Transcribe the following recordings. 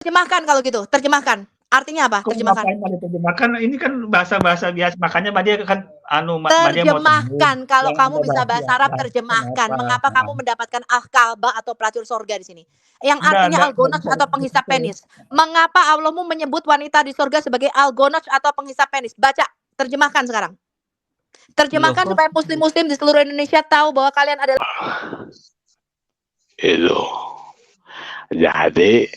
Terjemahkan kalau gitu, terjemahkan. Artinya apa? Kok Terjemahkan. ngapain mau diterjemahkan? Ini kan bahasa-bahasa biasa, makanya Mbak dia kan Mbak dia mau sembuh, Terjemahkan, kalau jangan kamu bisa bahasa Arab terjemahkan. kenapa? Mengapa kamu mendapatkan Al-Ka'bah atau pelacur sorga di sini? Yang artinya Enggak algonac bisa atau penghisap begitu. penis. Mengapa Allahmu menyebut wanita di sorga sebagai algonac atau penghisap penis? Baca, terjemahkan sekarang. Terjemahkan Loh, supaya muslim-muslim di seluruh Indonesia tahu bahwa kalian adalah itu. Jadi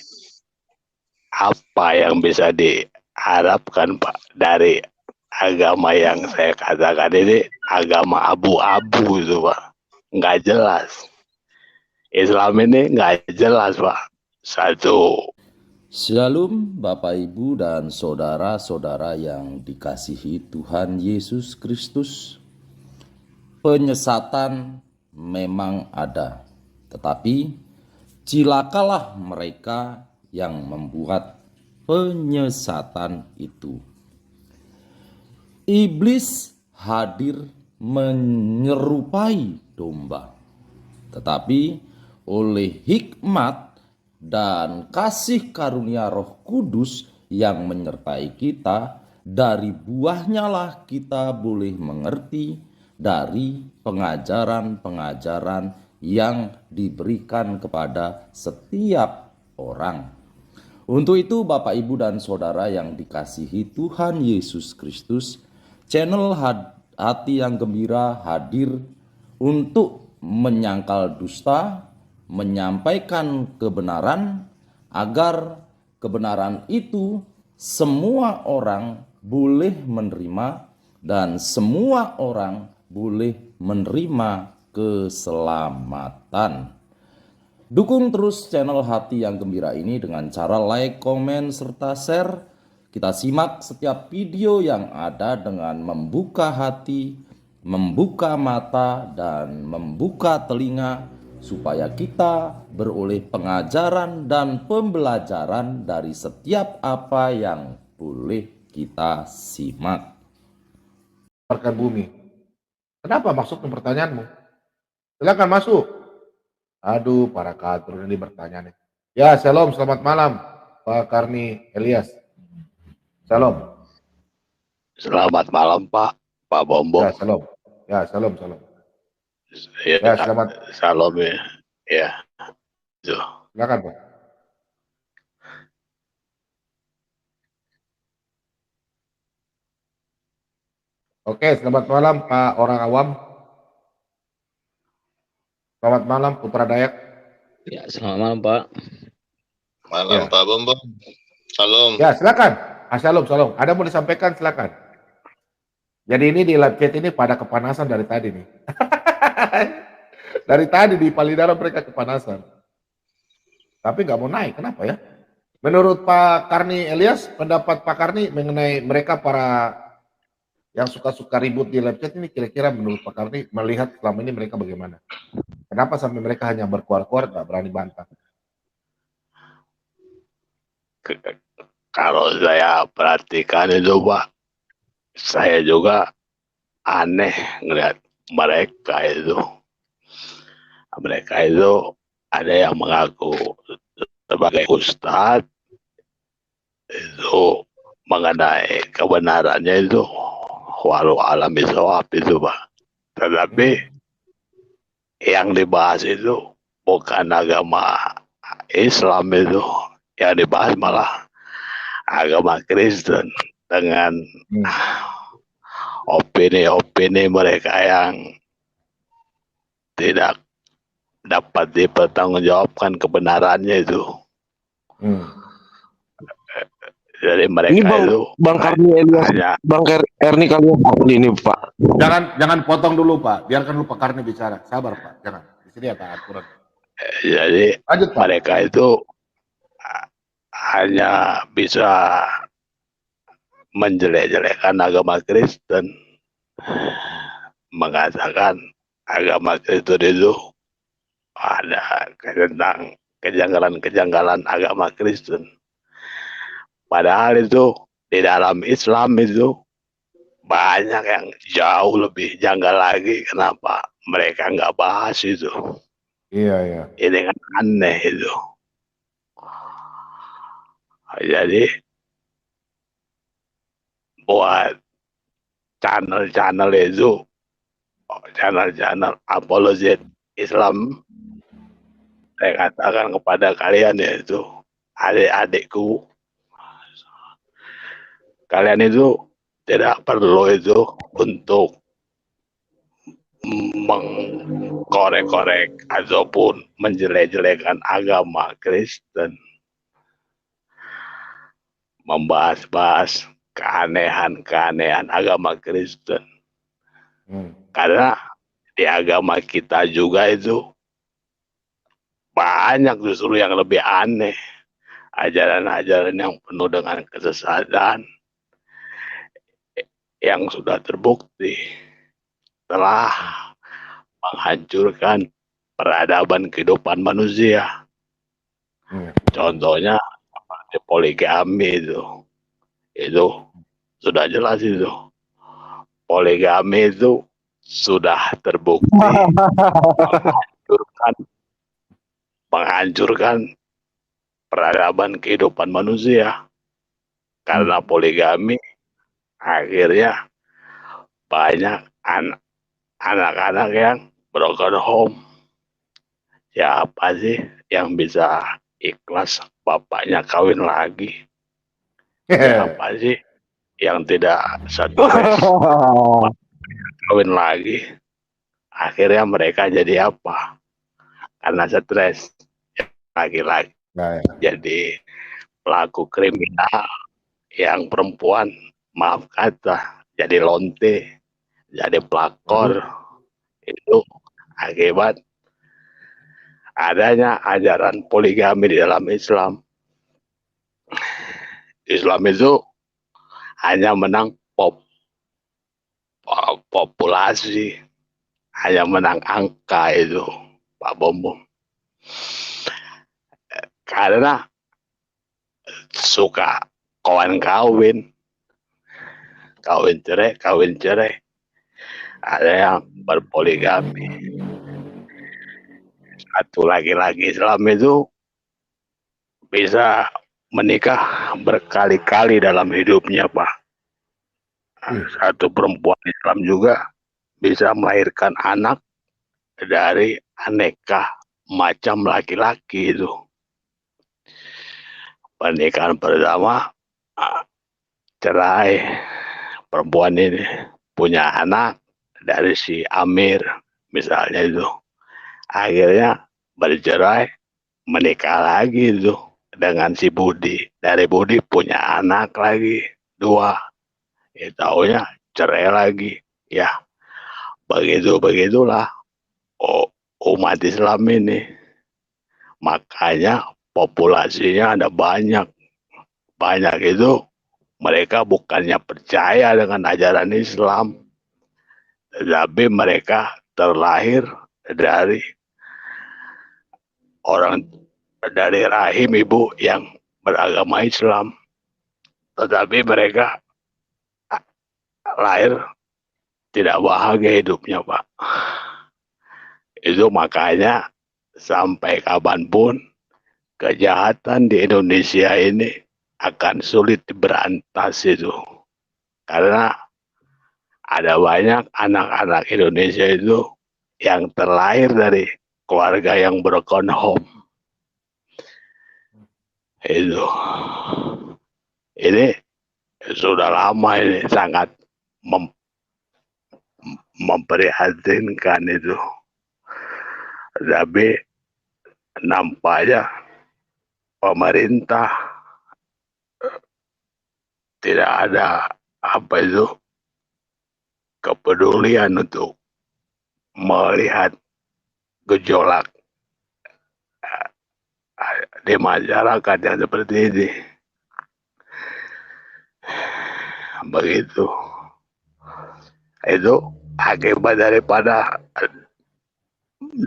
apa yang bisa diharapkan Pak dari agama yang saya katakan ini agama abu-abu itu Pak, nggak jelas. Islam ini nggak jelas Pak. Satu. Shalom Bapak Ibu dan saudara-saudara yang dikasihi Tuhan Yesus Kristus. Penyesatan memang ada, tetapi cilakalah mereka yang membuat penyesatan itu. Iblis hadir menyerupai domba, tetapi oleh hikmat dan kasih karunia Roh Kudus yang menyertai kita, dari buahnya lah kita boleh mengerti dari pengajaran-pengajaran yang diberikan kepada setiap orang. Untuk itu Bapak Ibu dan Saudara yang dikasihi Tuhan Yesus Kristus, channel Hati yang Gembira hadir untuk menyangkal dusta, menyampaikan kebenaran, agar kebenaran itu semua orang boleh menerima dan semua orang boleh menerima keselamatan. Dukung terus channel Hati yang Gembira ini dengan cara like, komen, serta share. Kita simak setiap video yang ada dengan membuka hati, membuka mata, dan membuka telinga, supaya kita beroleh pengajaran dan pembelajaran dari setiap apa yang boleh kita simak. Bumi. Kenapa masuk ke pertanyaanmu? Silakan masuk. Aduh, para kader ini bertanya nih. Ya, shalom, selamat malam, Pak Karni Elias. Shalom. Selamat malam Pak Bombo. Ya, shalom. Ya, shalom. Ya, selamat. Shalom ya. Ya. Silakan Pak. Oke, selamat malam Pak orang awam. Selamat malam Putra Dayak. Ya, selamat malam Pak. Malam Ya. Pak Bombo. Shalom. Ya, silakan. Shalom. Ada mau disampaikan, silakan. Jadi ini di live chat ini pada kepanasan dari tadi nih. Dari tadi di Palidara mereka kepanasan. Tapi nggak mau naik, kenapa ya? Menurut Pak Karni Elias, pendapat Pak Karni mengenai mereka para yang suka-suka ribut di live chat ini, kira-kira menurut Pak Karni melihat selama ini mereka bagaimana? Kenapa sampai mereka hanya berkuar-kuar, nggak berani bantah? Kalau saya perhatikan itu Pak, saya juga aneh ngeliat mereka itu. Mereka itu ada yang mengaku sebagai ustadz, itu mengenai kebenarannya itu walau alam bisawab itu Pak. Tetapi yang dibahas itu bukan agama Islam itu, yang dibahas malah agama Kristen dengan opini-opini mereka yang tidak dapat dipertanggungjawabkan kebenarannya itu. Jadi mereka ini itu Bang Karni Elias, Bang Erni kalian ini Pak. Jangan potong dulu Pak, biarkan dulu Pak Karni bicara. Sabar Pak, jangan. Di sini ada aturan. Jadi lanjut, Pak. Mereka itu hanya bisa menjelek-jelekan agama Kristen, mengatakan agama Kristen itu ada tentang kejanggalan-kejanggalan agama Kristen. Padahal itu di dalam Islam itu banyak yang jauh lebih janggal lagi. Kenapa mereka nggak bahas itu? Iya. Ini kan aneh itu. Jadi buat channel-channel itu, channel-channel apologet Islam, saya katakan kepada kalian yaitu adik-adikku, kalian itu tidak perlu itu untuk mengkorek-korek ataupun menjelek-jelekan agama Kristen, membahas-bahas keanehan-keanehan agama Kristen. Karena di agama kita juga itu banyak justru yang lebih aneh, ajaran-ajaran yang penuh dengan kesesatan yang sudah terbukti telah menghancurkan peradaban kehidupan manusia. Contohnya seperti poligami itu sudah jelas itu. Poligami itu sudah terbukti menghancurkan peradaban kehidupan manusia. Karena poligami akhirnya banyak anak-anak yang broken home. Siapa sih yang bisa ikhlas bapaknya kawin lagi? Siapa sih yang tidak stres kawin lagi? Akhirnya mereka jadi apa? Karena stres, laki-laki jadi pelaku kriminal, yang perempuan maaf kata jadi lonte, jadi pelakor. Itu akibat adanya ajaran poligami di dalam Islam. Islam itu hanya menang populasi, hanya menang angka itu, Pak Bombom. Karena suka kawin cerai, ada yang berpoligami. Satu laki-laki Islam itu bisa menikah berkali-kali dalam hidupnya, Pak. Satu perempuan Islam juga bisa melahirkan anak dari aneka macam laki-laki itu. Pernikahan pertama cerai, perempuan ini punya anak dari si Amir misalnya itu, akhirnya bercerai, menikah lagi itu dengan si Budi, dari Budi punya anak lagi 2, taunya cerai lagi. Ya begitulah umat Islam ini. Makanya populasinya ada banyak itu mereka bukannya percaya dengan ajaran Islam, tetapi mereka terlahir dari rahim ibu yang beragama Islam, tetapi mereka lahir tidak bahagia hidupnya, Pak. Itu makanya sampai kapanpun kejahatan di Indonesia ini akan sulit diberantas itu. Karena ada banyak anak-anak Indonesia itu yang terlahir dari keluarga yang broken home. Itu. Ini sudah lama ini sangat memprihatinkan itu. Tapi nampaknya pemerintah tidak ada kepedulian untuk melihat gejolak di masyarakat yang seperti ini. Begitu. Itu akibat daripada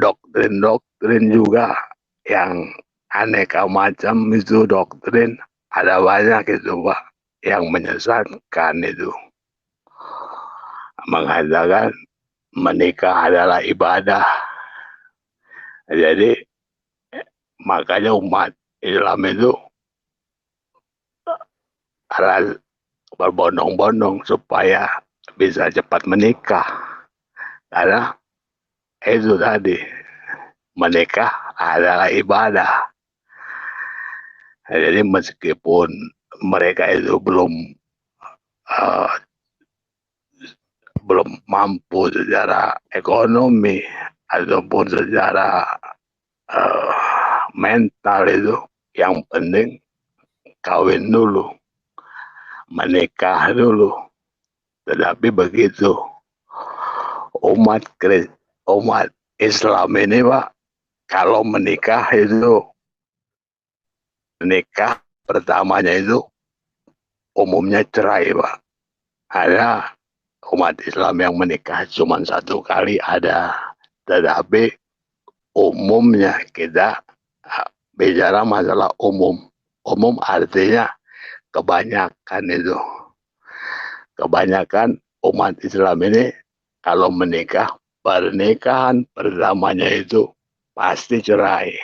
doktrin juga yang aneka macam itu doktrin. Ada banyak itu, Pak, yang menyesatkan itu. Mengatakan menikah adalah ibadah. Jadi makanya umat Islam itu para berbondong-bondong supaya bisa cepat menikah. Karena itu tadi, menikah adalah ibadah. Jadi meskipun mereka itu eh, belum mampu secara ekonomi ataupun secara mental itu, yang penting kawin dulu, menikah dulu. Tetapi begitu umat Islam ini, Pak, kalau menikah itu, menikah pertamanya itu umumnya cerai, Pak. Ada umat Islam yang menikah cuma 1 kali ada, tetapi umumnya kita bicara masalah umum. Umum artinya kebanyakan itu. Kebanyakan umat Islam ini kalau menikah, pernikahan pertamanya itu pasti cerai.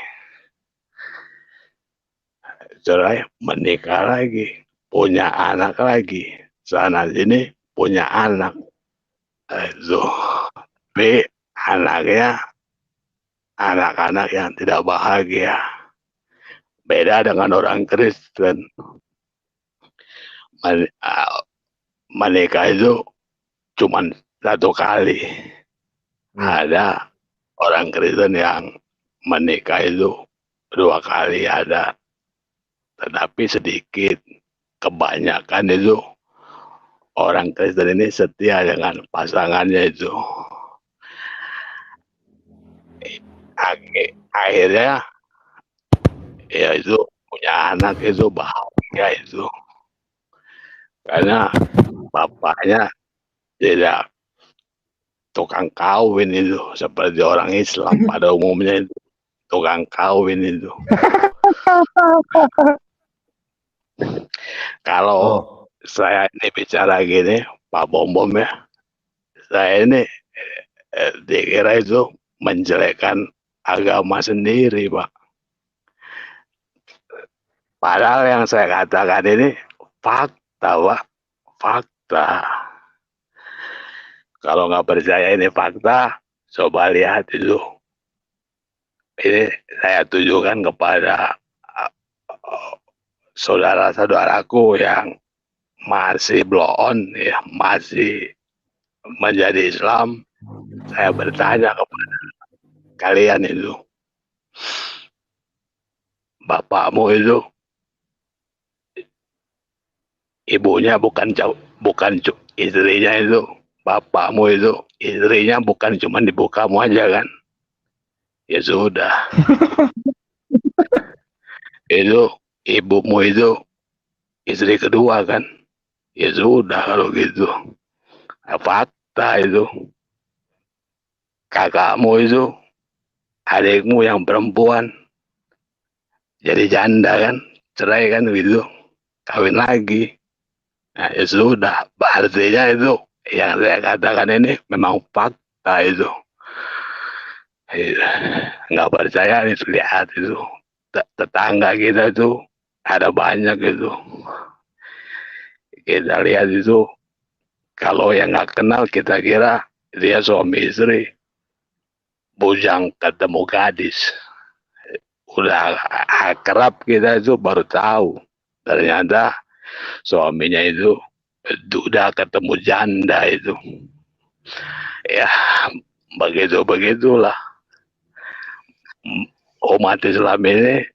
Cerai, menikah lagi, punya anak lagi, sana sini punya anak. Itu. Tapi anaknya anak-anak yang tidak bahagia. Beda dengan orang Kristen. Menikah itu cuma 1 kali. Ada orang Kristen yang menikah itu 2 kali ada. Tetapi sedikit. Kebanyakan itu orang Kristen ini setia dengan pasangannya itu. Akhirnya ya itu punya anak itu bahagia itu. Karena bapaknya tidak tukang kawin itu, seperti orang Islam pada umumnya itu tukang kawin itu. Kalau saya ini bicara gini, Pak Bom ya, saya ini dikira itu menjelekkan agama sendiri, Pak. Padahal yang saya katakan ini fakta, Pak. Fakta. Kalau nggak percaya ini fakta, coba lihat itu. Ini saya tujukan kepada saudara-saudaraku yang masih blow on, ya, masih menjadi Islam. Saya bertanya kepada kalian itu, bapakmu itu ibunya bukan istrinya itu, bapakmu itu istrinya bukan cuma ibu kamu aja kan? Ya sudah. Itu ibumu itu istri kedua kan? Ya sudah kalau gitu. Fakta itu. Kakakmu itu, adikmu yang perempuan jadi janda kan? Cerai kan gitu. Kawin lagi. Nah, ya sudah, artinya itu yang saya katakan ini memang fakta itu. Nggak percaya, lihat itu. Tetangga kita itu ada banyak itu. Kita lihat itu, kalau yang nggak kenal kita kira dia suami istri, bujang ketemu gadis. Udah akrab kita itu baru tahu. Ternyata suaminya itu udah ketemu janda itu. Ya, begitulah. Umat Islam ini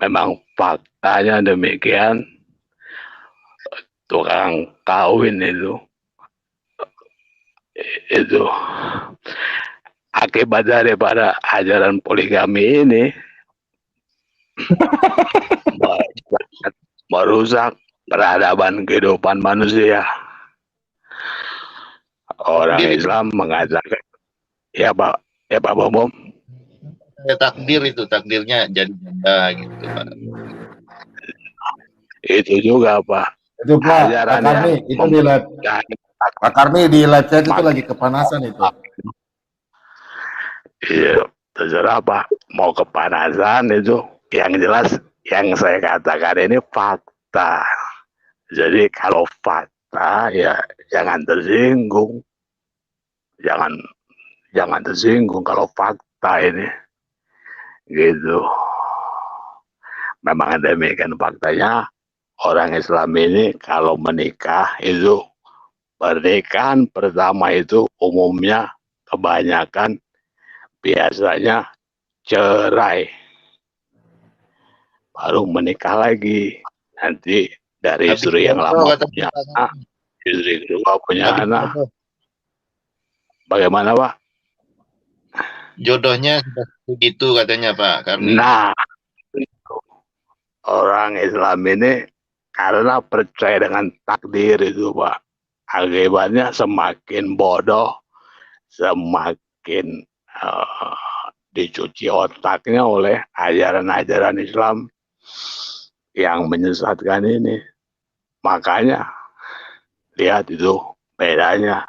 memang faktanya demikian. Tukang kawin itu akibat daripada ajaran poligami ini merusak peradaban kehidupan manusia. Orang Islam mengatakan, ya Pak Bom. Takdirnya jadi janda gitu, Pak. Itu juga, Pak. Itu Pak Karni, itu di live. Pak Karni di live chat itu lagi kepanasan itu. Iya, terserah Pak. Mau kepanasan itu, yang jelas yang saya katakan ini fakta. Jadi kalau fakta ya jangan tersinggung, jangan jangan tersinggung kalau fakta ini gitu. Memang demikian faktanya, orang Islam ini kalau menikah itu pernikahan pertama itu umumnya kebanyakan biasanya cerai, baru menikah lagi. Nanti dari Habis istri yang jodoh lama kata punya Pak. anak, istri kedua punya Habis anak. jodoh. Bagaimana Pak? Jodohnya sudah begitu katanya Pak Karni. Nah, orang Islam ini karena percaya dengan takdir itu Pak, akibatnya semakin bodoh, semakin dicuci otaknya oleh ajaran-ajaran Islam yang menyesatkan ini. Makanya lihat itu bedanya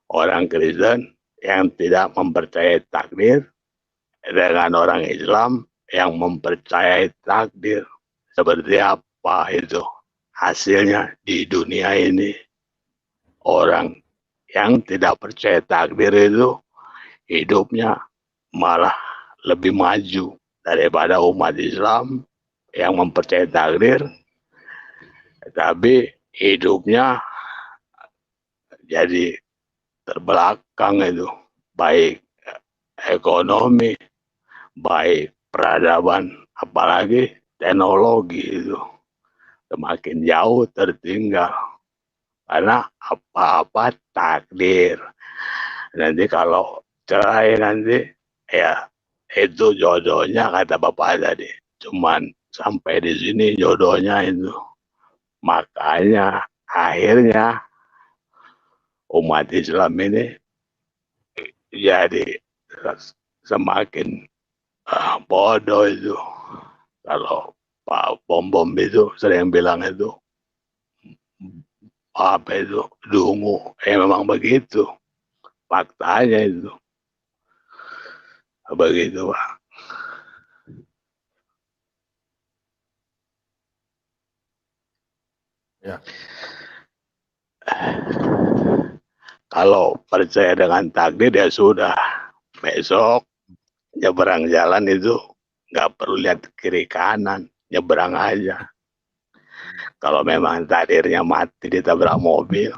orang Kristen yang tidak mempercayai takdir dengan orang Islam yang mempercayai takdir. Seperti apa itu hasilnya di dunia ini? Orang yang tidak percaya takdir itu hidupnya malah lebih maju daripada umat Islam yang mempercayai takdir, tapi hidupnya jadi terbelakang itu, baik ekonomi, baik peradaban, apalagi teknologi itu semakin jauh tertinggal karena apa-apa takdir. Nanti kalau cerai nanti ya itu jodohnya kata Bapak tadi, cuman sampai di sini jodohnya itu. Makanya akhirnya umat Islam ini jadi semakin bodoh itu. Kalau Pak Bom itu sering bilang itu apa itu dungu, memang begitu faktanya itu begitu Pak. Ya. Kalau percaya dengan takdir ya sudah, besok nyeberang jalan itu nggak perlu lihat kiri kanan, nyeberang aja. Kalau memang takdirnya mati ditabrak mobil,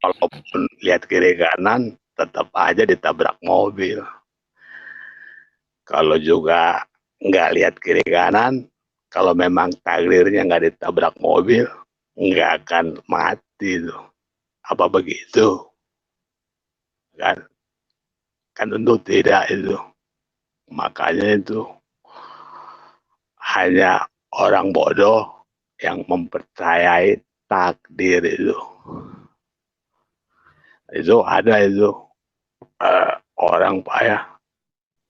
walaupun lihat kiri kanan tetap aja ditabrak mobil. Kalau juga nggak lihat kiri kanan, kalau memang takdirnya nggak ditabrak mobil, nggak akan mati tuh. Apa begitu? Kan tentu tidak itu. Makanya itu hanya orang bodoh yang mempercayai takdir itu. Itu ada itu orang payah,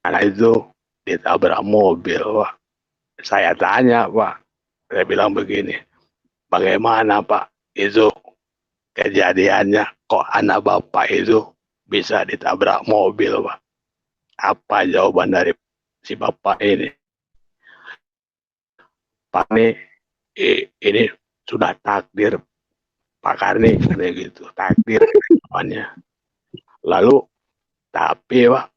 karena itu ditabrak mobil Pak. Saya tanya Pak, saya bilang begini, bagaimana Pak itu kejadiannya kok anak Bapak itu bisa ditabrak mobil Pak? Apa jawaban dari si Bapak ini? Pak ini sudah takdir Pak Karni, kayak gitu, takdir namanya. Lalu tapi Pak,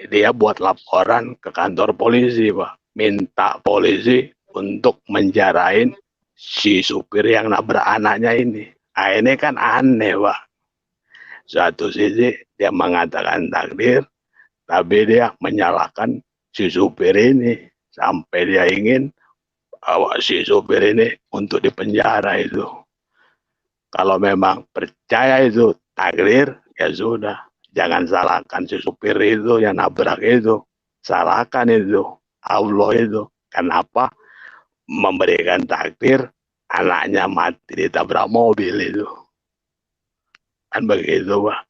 dia buat laporan ke kantor polisi Pak, minta polisi untuk menjarain si supir yang nabrak anaknya ini. Nah, ini kan aneh Pak. Satu sisi dia mengatakan takdir, tapi dia menyalahkan si supir ini sampai dia ingin si supir ini untuk dipenjara itu. Kalau memang percaya itu takdir, ya sudah, jangan salahkan si supir itu yang nabrak itu, salahkan itu Allah itu. Kenapa memberikan takdir anaknya mati ditabrak mobil itu? Kan begitu Pak.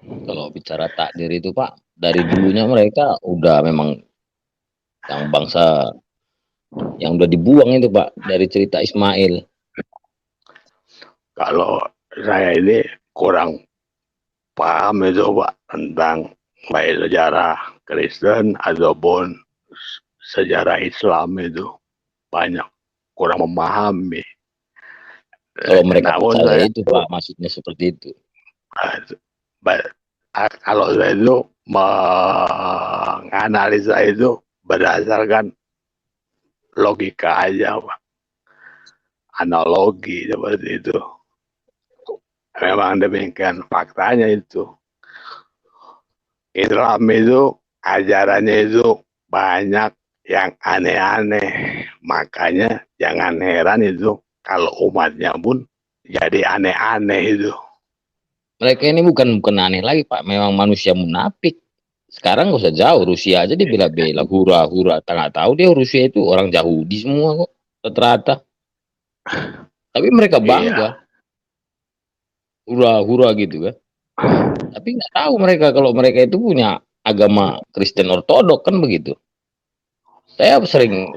Kalau bicara takdir itu Pak, dari dulunya mereka udah memang yang bangsa yang udah dibuang itu Pak, dari cerita Ismail. Kalau saya ini kurang paham itu Pak tentang baik sejarah Kristen ataupun sejarah Islam itu banyak kurang memahami. Kalau mereka Namun percaya saya itu Pak, maksudnya seperti itu. kalau saya itu menganalisa itu berdasarkan logika aja, Pak. Analogi seperti itu. Memang demikian faktanya itu. Islam itu ajarannya itu banyak yang aneh-aneh. Makanya jangan heran itu kalau umatnya pun jadi aneh-aneh itu. Mereka ini bukan aneh lagi Pak, memang manusia munafik. Sekarang gak usah jauh, Rusia aja dibela-bela, hura-hura. Tak tahu dia Rusia itu orang Yahudi semua kok, rata-rata. Tapi mereka bangga, hura-hura gitu kan. Tapi nggak tahu mereka kalau mereka itu punya agama Kristen Ortodok kan begitu. Saya sering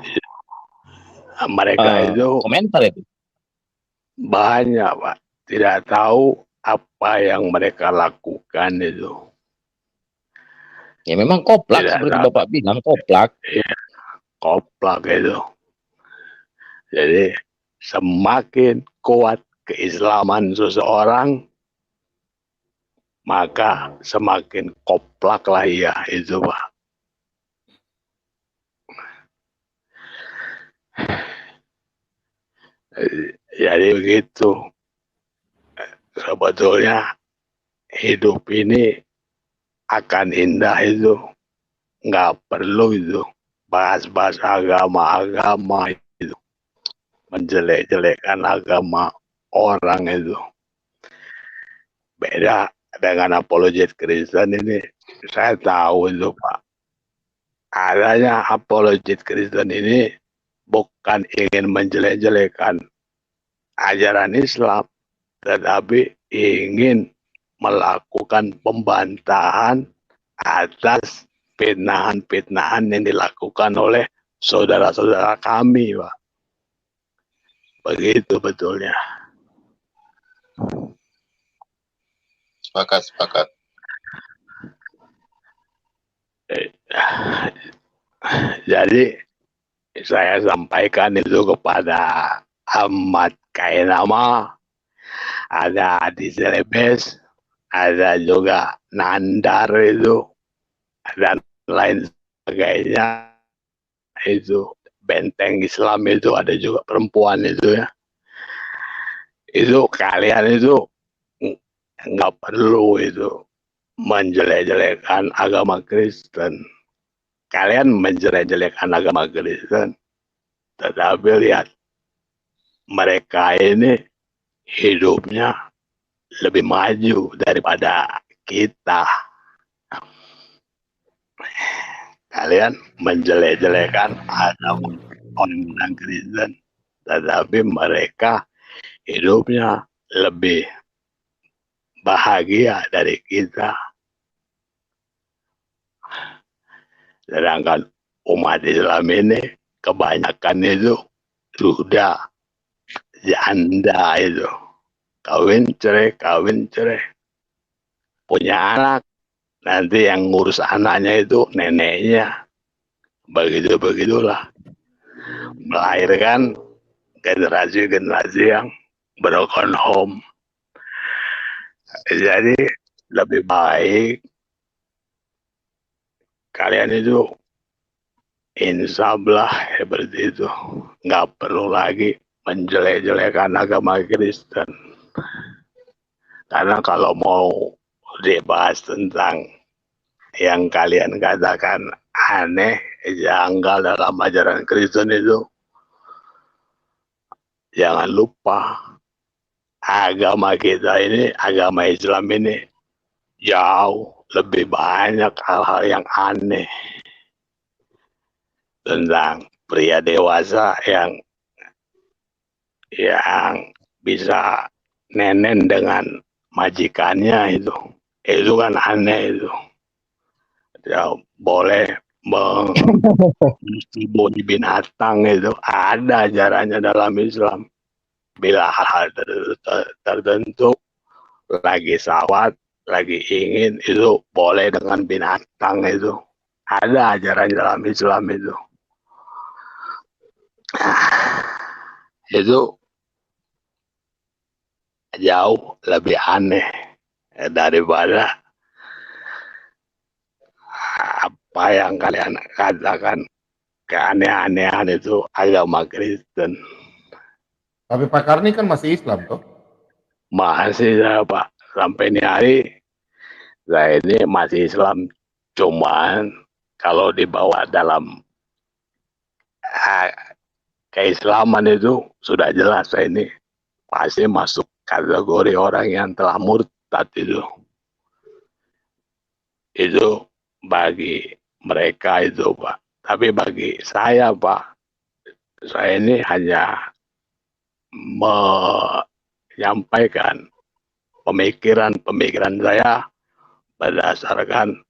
Mereka itu komentar itu. banyak, Pak. Tidak tahu apa yang mereka lakukan itu. Ya memang koplak Tidak seperti tahu. Bapak bilang, koplak. Ya, koplak itu. Jadi semakin kuat keislaman seseorang, maka semakin koplak lah ya itu, Pak. Jadi begitu. Sebetulnya hidup ini akan indah itu nggak perlu itu bahas-bahas agama-agama itu, menjelek-jelekkan agama orang itu. Beda dengan apologet Kristen ini, saya tahu itu Pak. Adanya apologet Kristen ini bukan ingin menjelek-jelekan ajaran Islam, tetapi ingin melakukan pembantahan atas fitnahan-fitnahan yang dilakukan oleh saudara-saudara kami, Pak. Begitu betulnya. Sepakat. Jadi saya sampaikan itu kepada Ahmad Kainama, ada Adi Celebes, ada juga Nandar itu, dan lain sebagainya. Itu benteng Islam itu ada juga perempuan itu ya. Itu kalian itu nggak perlu itu menjelek-jelekan agama Kristen. Kalian menjelek-jelekan agama Kristen, tetapi lihat mereka ini hidupnya lebih maju daripada kita. Kalian menjelek-jelekan agama orang Kristen, tetapi mereka hidupnya lebih bahagia dari kita. Sedangkan umat Islam ini kebanyakan itu sudah janda itu. Kawin cerai. Punya anak, nanti yang ngurus anaknya itu neneknya. Begitulah. Melahirkan generasi-generasi yang broken home. Jadi lebih baik kalian itu insablah seperti itu. Nggak perlu lagi menjelek-jelekan agama Kristen. Karena kalau mau dibahas tentang yang kalian katakan aneh, janggal dalam ajaran Kristen itu, jangan lupa agama kita ini, agama Islam ini jauh lebih banyak hal-hal yang aneh tentang pria dewasa yang bisa nenen dengan majikannya itu kan aneh itu. Ya, boleh mencuri binatang itu ada ajarannya dalam Islam. Bila hal-hal tertentu lagi sawat, lagi ingin itu boleh dengan binatang itu. Ada ajaran dalam Islam itu. itu jauh lebih aneh daripada apa yang kalian katakan keanehan itu agama Kristen. Tapi Pak Karni kan masih Islam toh? Masih saya Pak, sampai ini hari saya ini masih Islam, cuman kalau dibawa dalam keislaman itu sudah jelas saya ini pasti masuk kategori orang yang telah murtad itu. Itu bagi mereka itu Pak. Tapi bagi saya Pak, saya ini hanya menyampaikan pemikiran saya berdasarkan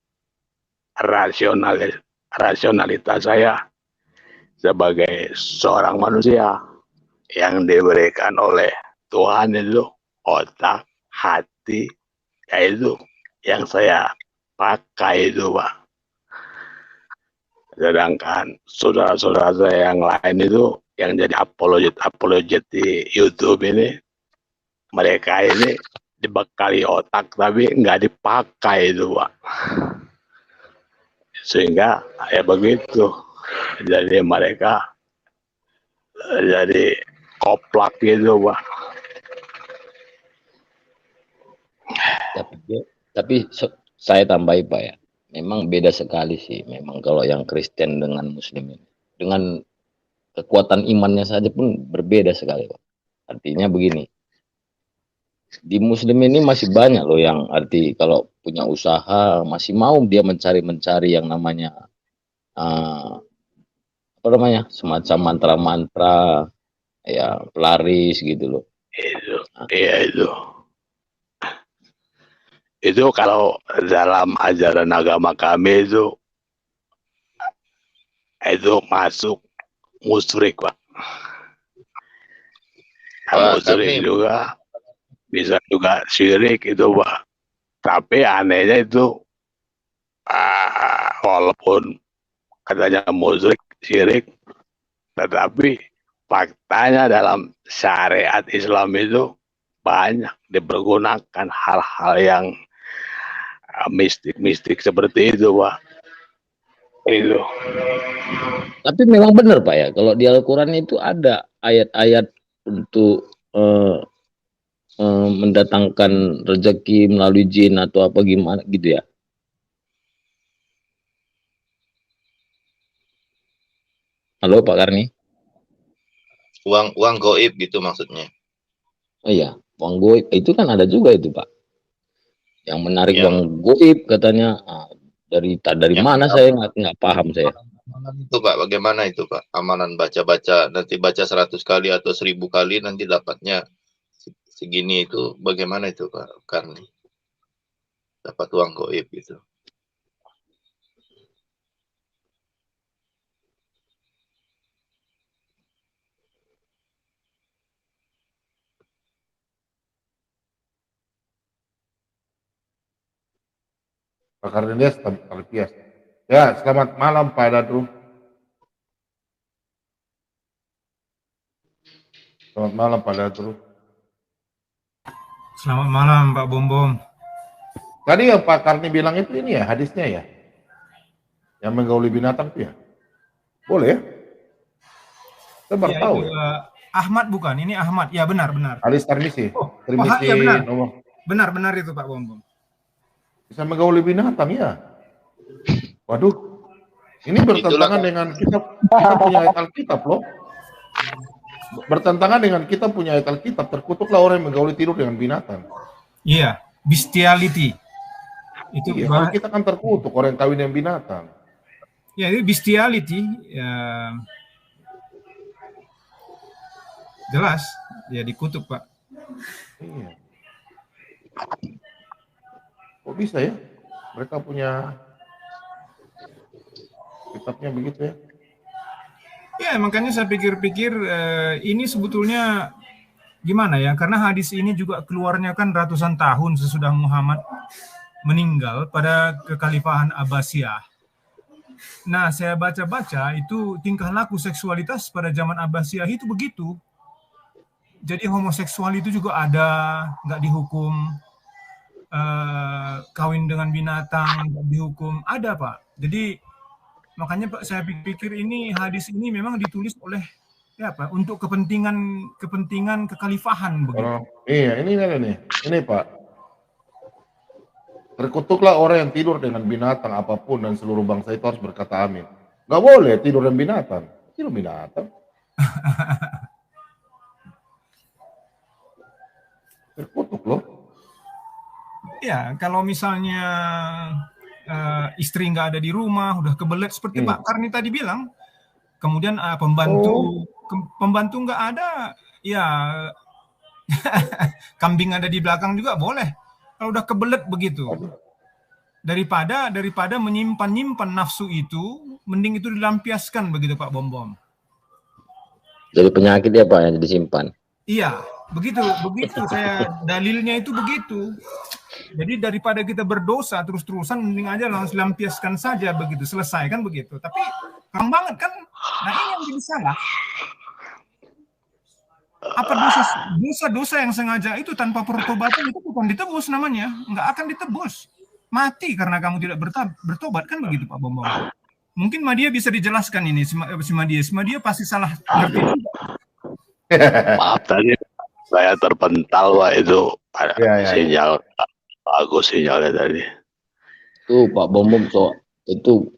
rasionalitas saya sebagai seorang manusia yang diberikan oleh Tuhan itu otak, hati, yaitu yang saya pakai itu Pak. Sedangkan saudara-saudara saya yang lain itu yang jadi apologet di YouTube ini, mereka ini dibekali otak tapi nggak dipakai itu Pak. Sehingga ya begitu, jadi mereka jadi koplak gitu Pak. Tapi saya tambahi Pak ya, memang beda sekali sih. Memang kalau yang Kristen dengan Muslim ini, dengan kekuatan imannya saja pun berbeda sekali Pak. Artinya begini, di Muslim ini masih banyak loh yang arti kalau punya usaha masih mau dia mencari yang namanya apa namanya, semacam mantra-mantra ya, pelaris gitu loh. Itu kalau dalam ajaran agama kami itu masuk musyrik Pak. Musyrik juga bisa juga syirik itu Pak. Tapi anehnya itu walaupun katanya musyrik, syirik, tetapi faktanya dalam syariat Islam itu banyak dipergunakan hal-hal yang mistik seperti itu Pak. Itu. Tapi memang benar Pak ya, kalau di Al-Quran itu ada ayat-ayat untuk mendatangkan rezeki melalui jin atau apa gimana gitu ya. Halo Pak Karni. Uang goib gitu maksudnya. Oh iya, uang goib itu kan ada juga itu Pak. Yang menarik uang goib katanya dari mana saya nggak paham saya. Itu Pak, bagaimana itu Pak? Amalan baca-baca, nanti baca 100 kali atau 1000 kali nanti dapatnya segini, itu bagaimana itu Pak Karni? Dapat uang goib gitu. Pak Karnilias Alpias. Ya, selamat malam Pak Dadru. Selamat malam Pak Dadru. Selamat malam Pak Bombom. Tadi yang Pak Karni bilang itu ini ya hadisnya ya, yang menggauli binatang itu ya, boleh ya? Saya baru tahu ya. Ahmad bukan, ini Ahmad. Ya benar. Hadis Tirmizi. Ya benar itu Pak Bombom. Bisa menggauli binatang ya. Waduh, ini bertentangan dengan kita punya ayat Alkitab loh. Bertentangan dengan kita punya ayat Alkitab, terkutuklah orang yang menggauli tidur dengan binatang. Iya, bestiality. Itu iya, kita kan terkutuk orang yang kawin dengan binatang. Ya, itu bestiality. Ya, jelas, ya dikutuk Pak. Iya. Kok bisa ya? Mereka punya kitabnya begitu ya? Ya, makanya saya pikir-pikir ini sebetulnya gimana ya? Karena hadis ini juga keluarnya kan ratusan tahun sesudah Muhammad meninggal pada kekhalifahan Abbasiyah. Nah, saya baca-baca itu tingkah laku seksualitas pada zaman Abbasiyah itu begitu. jadi homoseksual itu juga ada, nggak dihukum. Kawin dengan binatang nggak dihukum, ada Pak. Jadi makanya Pak, saya pikir ini hadis ini memang ditulis oleh ya Pak untuk kepentingan kekhalifahan begitu. Iya, ini Pak. Terkutuklah orang yang tidur dengan binatang apapun dan seluruh bangsa itu harus berkata amin. Nggak boleh tidur dengan binatang. Tidur binatang. Terkutuk loh. Ya, kalau misalnya istri nggak ada di rumah, udah kebelet seperti Pak Karni tadi bilang, kemudian pembantu nggak ada, ya kambing ada di belakang juga boleh. Kalau udah kebelet begitu, daripada menyimpan nafsu itu, mending itu dilampiaskan begitu Pak Bom. Jadi penyakit ya Pak yang disimpan. Iya, begitu saya dalilnya itu begitu. Jadi daripada kita berdosa terus-terusan, mending aja langsung lampiaskan saja begitu, selesai kan begitu. Tapi kurang banget kan? Nah ini yang jadi salah. Apa dosa yang sengaja itu tanpa pertobatan itu bukan ditebus namanya, nggak akan ditebus. Mati karena kamu tidak bertobat kan begitu Pak Bambang. Mungkin Madia bisa dijelaskan ini si Madia pasti salah ngerti. Maaf tadi saya terpental Pak, itu ada sinyal bagus sinyalnya tadi. Tuh Pak Bom itu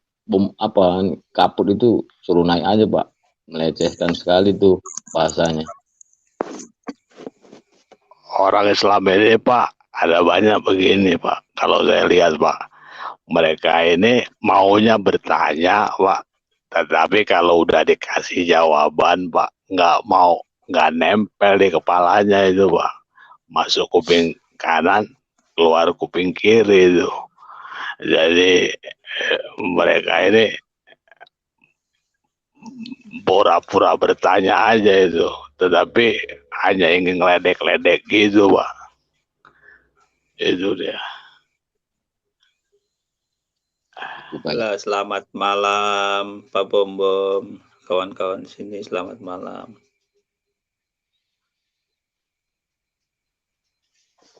kaput itu suruh naik aja Pak, melecehkan sekali tuh bahasanya. Orang Islam ini Pak ada banyak begini Pak. Kalau saya lihat Pak, mereka ini maunya bertanya Pak, tetapi kalau udah dikasih jawaban Pak nggak mau, nggak nempel di kepalanya itu Pak, masuk kuping kanan keluar kuping kiri itu. Jadi mereka ini pura-pura bertanya aja itu, tetapi hanya ingin ngeledek-ledek gitu Pak. Itu dia. Halo, selamat malam Pak Bom, kawan-kawan sini, selamat malam.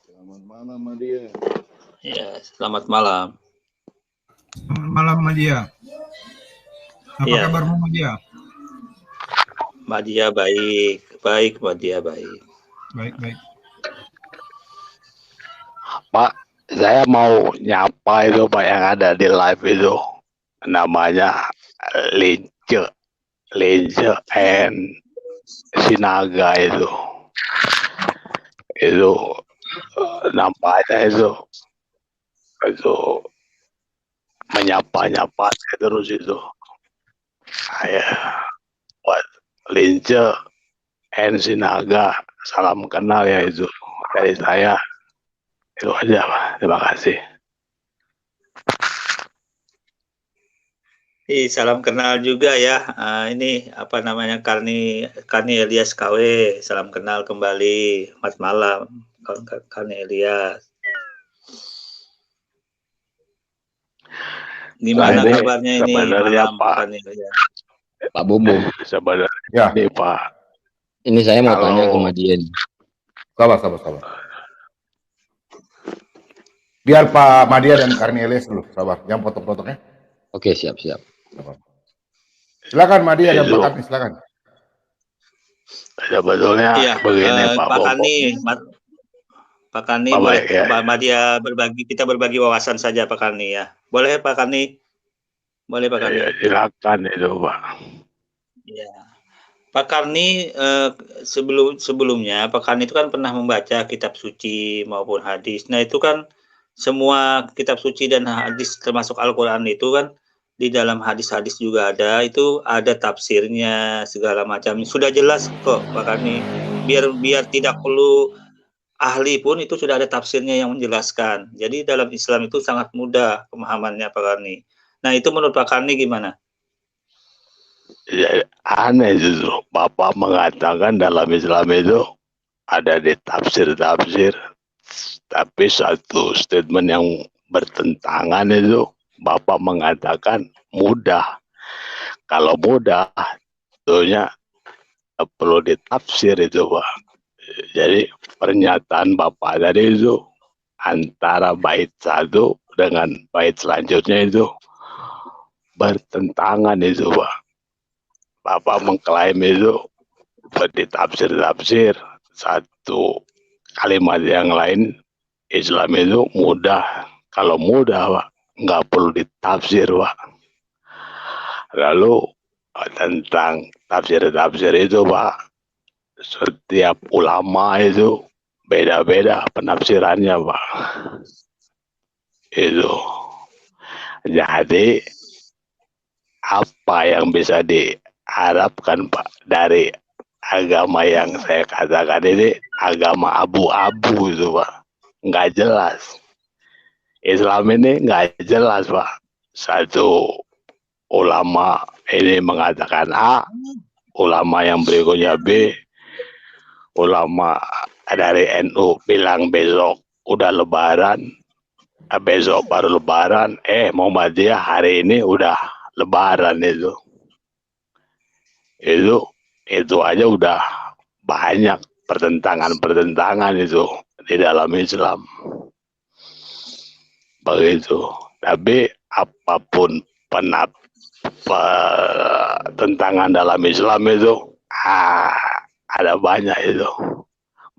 Selamat malam Madia. Ya, selamat malam. Selamat malam Madia. Apa kabarmu Madia? Madia baik Madia baik. Baik. Pak, saya mau nyapa itu Pak yang ada di live itu, namanya Lince and Sinaga itu nampaknya itu menyapa terus itu. Saya buat Lince and Sinaga, salam kenal ya itu dari saya. Itu aja Pak, terima kasih. Salam kenal juga ya. Ini apa namanya, Karni Elias KW. Salam kenal kembali. Selamat malam Karni Elias. Gimana kabarnya ini malam Karni Elias? Pak Bobo. Sebenarnya nih Pak. Ini saya mau tanya ke Madian. Sabar. Biar Pak Madia dan Karni Elias dulu, sabar. Yang potong-potongnya. Oke, siap. Silakan Madia dan Pak Karni, silakan. Sebetulnya begini Pak Karni, boleh Pak Madia kita berbagi wawasan saja Pak Karni ya. Boleh Pak Karni? Boleh Pak Karni. Ya, silakan itu Pak. Ya. Pak Karni, sebelumnya Pak Karni itu kan pernah membaca kitab suci maupun hadis. Nah itu kan semua kitab suci dan hadis termasuk Al-Quran itu kan di dalam hadis-hadis juga itu ada tafsirnya segala macam. Sudah jelas kok Pak Karni. Biar tidak perlu ahli pun itu sudah ada tafsirnya yang menjelaskan. Jadi dalam Islam itu sangat mudah pemahamannya Pak Karni. Nah itu menurut Pak Karni gimana? Ya, aneh justru Bapak mengatakan dalam Islam itu ada di tafsir, tapi satu statement yang bertentangan itu Bapak mengatakan mudah. Kalau mudah tentunya perlu ditafsir itu Pak. Jadi pernyataan Bapak tadi itu antara bait satu dengan bait selanjutnya itu bertentangan itu, Pak. Bapak mengklaim itu ditafsir-tafsir satu kalimat yang lain, Islam itu mudah. Kalau mudah, Pak, nggak perlu ditafsir, Pak. Lalu tentang tafsir-tafsir itu, Pak, setiap ulama itu beda-beda penafsirannya, Pak. Itu. Jadi apa yang bisa diharapkan, Pak, dari agama yang saya katakan ini agama abu-abu itu, Pak. Nggak jelas. Islam ini nggak jelas, Pak. Satu ulama ini mengatakan A, ulama yang berikutnya B, ulama dari NU bilang besok udah lebaran, besok baru lebaran, Muhammadiyah hari ini udah lebaran itu. Itu aja udah banyak pertentangan itu di dalam Islam. Begitu. Tapi apapun tentangan dalam Islam itu ada banyak itu.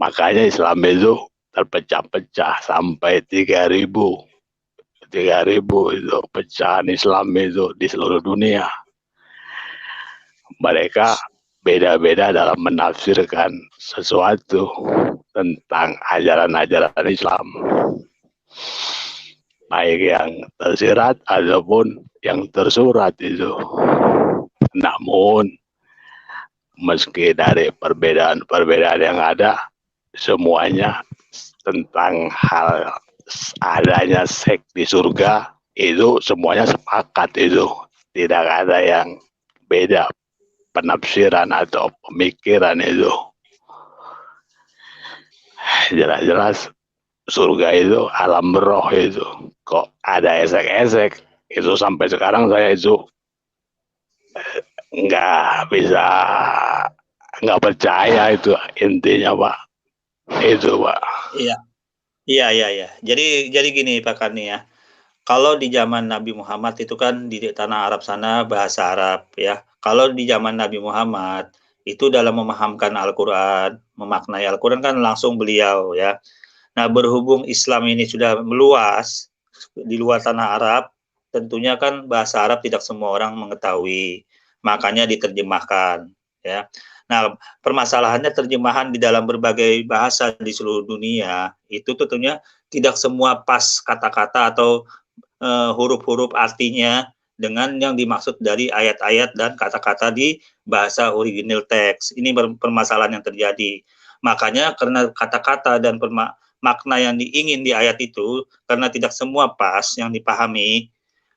Makanya Islam itu terpecah-pecah sampai 3.000 itu pecahan Islam itu di seluruh dunia. Mereka beda-beda dalam menafsirkan sesuatu tentang ajaran-ajaran Islam, baik yang tersirat ataupun yang tersurat itu. Namun meski dari perbedaan-perbedaan yang ada, semuanya tentang hal adanya seks di surga itu semuanya sepakat itu. Tidak ada yang beda penafsiran atau pemikiran itu. Jelas-jelas surga itu alam roh itu. Kok ada esek-esek itu sampai sekarang saya itu nggak percaya itu intinya, Pak. Itu, Pak. Iya. Jadi gini Pak Karni ya. Kalau di zaman Nabi Muhammad itu kan di tanah Arab sana bahasa Arab ya. Kalau di zaman Nabi Muhammad itu dalam memahamkan Al-Quran, memaknai Al-Quran kan langsung beliau ya. Nah, berhubung Islam ini sudah meluas di luar tanah Arab, tentunya kan bahasa Arab tidak semua orang mengetahui, makanya diterjemahkan ya. Nah, permasalahannya terjemahan di dalam berbagai bahasa di seluruh dunia itu tentunya tidak semua pas kata-kata atau huruf-huruf artinya dengan yang dimaksud dari ayat-ayat dan kata-kata di bahasa original teks. Ini permasalahan yang terjadi. Makanya karena kata-kata dan makna yang diingin di ayat itu, karena tidak semua pas yang dipahami,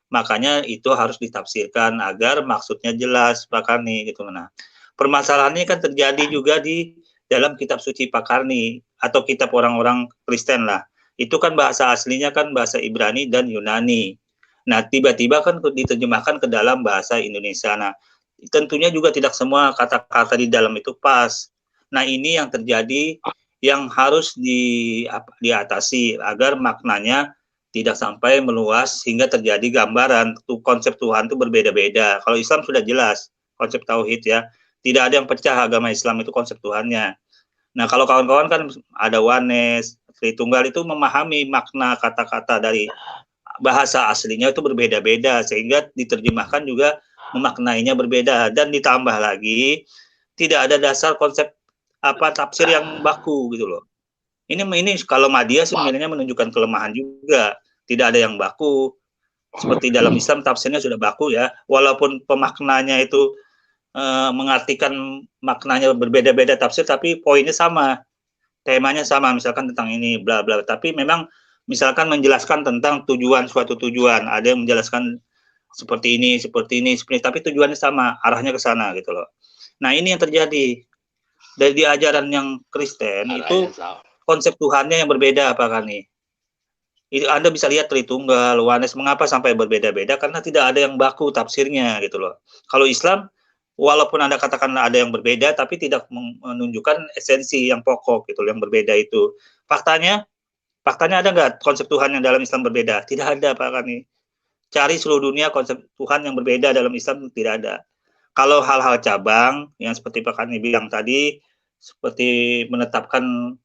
makanya itu harus ditafsirkan agar maksudnya jelas, Pak Karni gitu. Nah, permasalahan ini kan terjadi juga di dalam kitab suci Pak Karni atau kitab orang-orang Kristen lah. Itu kan bahasa aslinya kan bahasa Ibrani dan Yunani. Nah, tiba-tiba kan diterjemahkan ke dalam bahasa Indonesia. Nah, tentunya juga tidak semua kata-kata di dalam itu pas. Nah, ini yang terjadi yang harus diatasi agar maknanya tidak sampai meluas hingga terjadi gambaran konsep Tuhan itu berbeda-beda. Kalau Islam sudah jelas konsep tauhid ya, tidak ada yang pecah agama Islam itu konsep Tuhannya. Nah, kalau kawan-kawan kan ada Oneness, Tritunggal itu memahami makna kata-kata dari bahasa aslinya itu berbeda-beda sehingga diterjemahkan juga memaknainya berbeda, dan ditambah lagi tidak ada dasar konsep tafsir yang baku gitu loh. Ini kalau Madiyah sebenarnya menunjukkan kelemahan juga, tidak ada yang baku. Seperti dalam Islam tafsirnya sudah baku ya, walaupun pemaknanya itu mengartikan maknanya berbeda-beda tafsir, tapi poinnya sama, temanya sama, misalkan tentang ini bla bla, tapi memang misalkan menjelaskan tentang suatu tujuan, ada yang menjelaskan seperti ini, tapi tujuannya sama, arahnya ke sana gitu loh. Nah, ini yang terjadi dari ajaran yang Kristen itu konsep Tuhannya yang berbeda, Pak Karni. Itu Anda bisa lihat Tritunggal, Oneness, mengapa sampai berbeda-beda? Karena tidak ada yang baku tafsirnya gitu loh. Kalau Islam walaupun Anda katakan ada yang berbeda, tapi tidak menunjukkan esensi yang pokok gitu, yang berbeda itu. Faktanya ada nggak konsep Tuhan yang dalam Islam berbeda? Tidak ada, Pak Karni. Cari seluruh dunia konsep Tuhan yang berbeda dalam Islam, tidak ada. Kalau hal-hal cabang, yang seperti Pak Karni bilang tadi, seperti menetapkan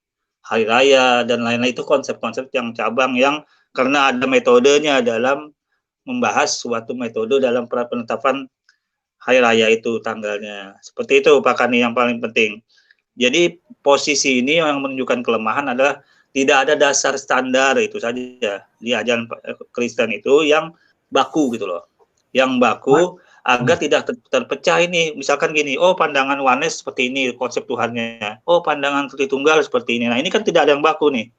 hari raya dan lain-lain, itu konsep-konsep yang cabang yang karena ada metodenya dalam membahas suatu metode dalam penetapan hari raya itu tanggalnya. Seperti itu Pak Karni yang paling penting. Jadi posisi ini yang menunjukkan kelemahan adalah tidak ada dasar standar, itu saja di ajaran Kristen itu yang baku gitu loh. Yang baku agar tidak terpecah ini. Misalkan gini, oh pandangan Oneness seperti ini konsep Tuhannya. Oh pandangan Tritunggal seperti ini. Nah, ini kan tidak ada yang baku nih.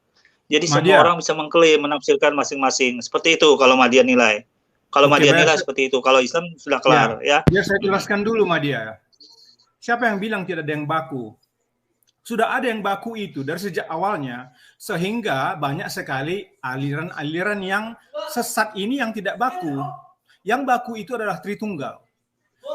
Jadi semua orang bisa mengklaim, menafsirkan masing-masing. Seperti itu kalau Madya nilai. Kalau Madya nilai seperti itu. Kalau Islam sudah kelar ya. Biar saya jelaskan dulu Madya. Siapa yang bilang tidak ada yang baku? Sudah ada yang baku itu dari sejak awalnya, sehingga banyak sekali aliran-aliran yang sesat ini yang tidak baku. Yang baku itu adalah Tritunggal.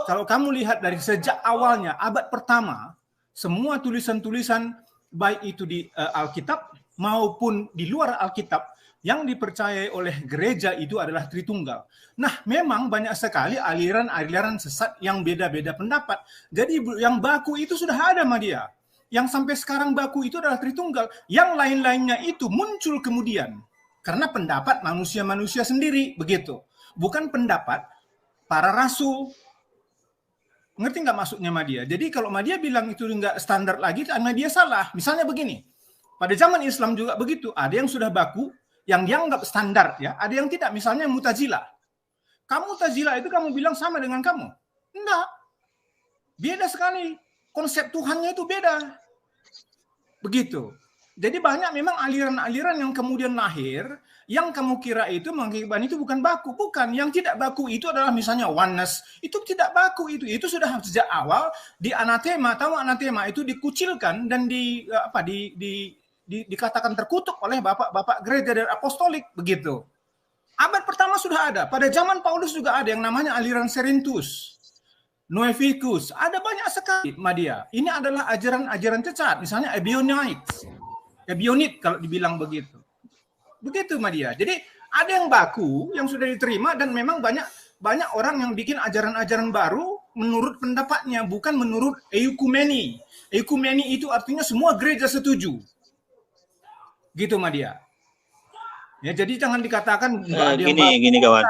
Kalau kamu lihat dari sejak awalnya, abad pertama, semua tulisan-tulisan baik itu di Alkitab maupun di luar Alkitab yang dipercayai oleh gereja itu adalah Tritunggal. Nah, memang banyak sekali aliran-aliran sesat yang beda-beda pendapat. Jadi yang baku itu sudah ada, Madya. Yang sampai sekarang baku itu adalah Tritunggal. Yang lain-lainnya itu muncul kemudian. Karena pendapat manusia-manusia sendiri, begitu. Bukan pendapat para rasul. Ngerti nggak maksudnya Madya? Jadi kalau Madya bilang itu nggak standar lagi, Madya salah. Misalnya begini, pada zaman Islam juga begitu. Ada yang sudah baku, yang dianggap standar. Ya, ada yang tidak. Misalnya Mu'tazilah. Kamu Mu'tazilah itu kamu bilang sama dengan kamu. Enggak. Beda sekali. Konsep Tuhannya itu beda. Begitu. Jadi banyak memang aliran-aliran yang kemudian lahir, yang kamu kira itu mengakibatkan itu bukan baku. Bukan. Yang tidak baku itu adalah misalnya Oneness. Itu tidak baku itu. Itu sudah sejak awal di anatema. Tahu anatema itu dikucilkan dan dikatakan terkutuk oleh bapak-bapak gereja dan apostolik. Begitu. Abad pertama sudah ada. Pada zaman Paulus juga ada yang namanya aliran Cerinthus. Noeficus, ada banyak sekali Madya. Ini adalah ajaran-ajaran cacat, misalnya Ebionit kalau dibilang begitu. Begitu Madya. Jadi ada yang baku yang sudah diterima dan memang banyak orang yang bikin ajaran-ajaran baru menurut pendapatnya, bukan menurut eukumeni. Eukumeni itu artinya semua gereja setuju. Gitu Madya. Ya, jadi jangan dikatakan gini kawan.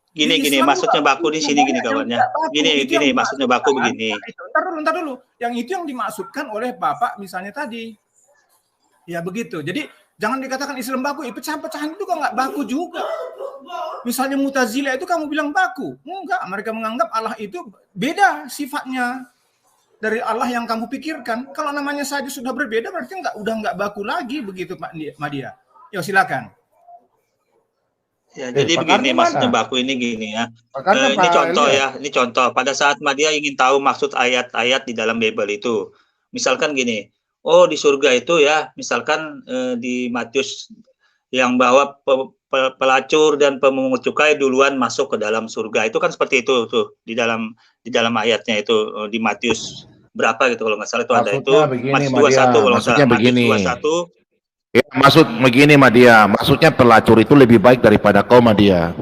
Gini, maksudnya baku di sini gini kawannya. Gini, maksudnya baku begini. Ntar dulu. Yang itu yang dimaksudkan oleh Bapak misalnya tadi. Ya begitu. Jadi jangan dikatakan Islam baku. Pecahan-pecahan itu kok nggak baku juga. Misalnya Mu'tazilah itu kamu bilang baku. Enggak, mereka menganggap Allah itu beda sifatnya dari Allah yang kamu pikirkan. Kalau namanya saja sudah berbeda berarti udah nggak baku lagi begitu Pak Madya. Yo silakan. Ya, jadi begini maksudnya baku ini gini ya. Ini contoh ya, ini contoh. Pada saat Madya ingin tahu maksud ayat-ayat di dalam Bible itu, misalkan gini, oh di surga itu ya, misalkan di Matius yang bahwa pelacur dan pemungut cukai duluan masuk ke dalam surga, itu kan seperti itu tuh di dalam ayatnya itu di Matius berapa gitu kalau nggak salah itu ada itu Matius 21 kalau nggak salah Matius 21. Ya, maksud begini Madya, maksudnya pelacur itu lebih baik daripada kau Madya.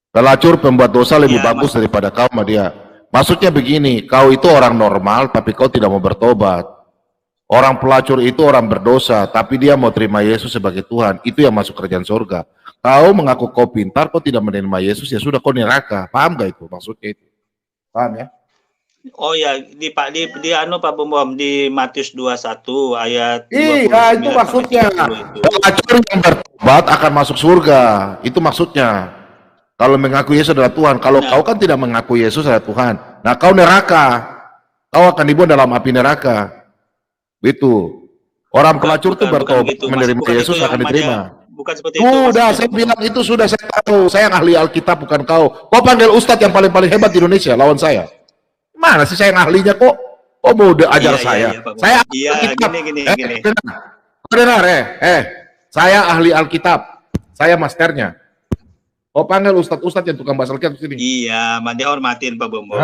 Pelacur pembuat dosa lebih bagus daripada kau Madya. Maksudnya begini, kau itu orang normal tapi kau tidak mau bertobat. Orang pelacur itu orang berdosa tapi dia mau terima Yesus sebagai Tuhan. Itu yang masuk kerajaan surga. Kau mengaku kau pintar, kau tidak menerima Yesus, ya sudah kau neraka. Paham gak itu maksudnya itu? Paham ya? Oh ya, di Pak Bom di Matius 21 ayat 29. Iya, itu maksudnya. Pelacur yang bertobat akan masuk surga. Itu maksudnya. Kalau mengaku Yesus adalah Tuhan, kalau kau kan tidak mengaku Yesus adalah Tuhan. Nah, kau neraka. Kau akan dibuang dalam api neraka. Itu. Orang pelacur itu bertobat gitu, menerima Yesus akan diterima. Bukan seperti itu. Sudah, saya bilang itu sudah saya tahu. Saya ahli Alkitab bukan kau. Kau panggil Ustadz yang paling hebat di Indonesia lawan saya. Mana sih saya ahlinya kok? Oh mau ajar saya. Saya Alkitab. Gini. Benar saya ahli Alkitab. Saya masternya. Oh panggil Ustadz yang tukang bahasa Alkitab sini. Iya, Madya hormatin Pak Bombo.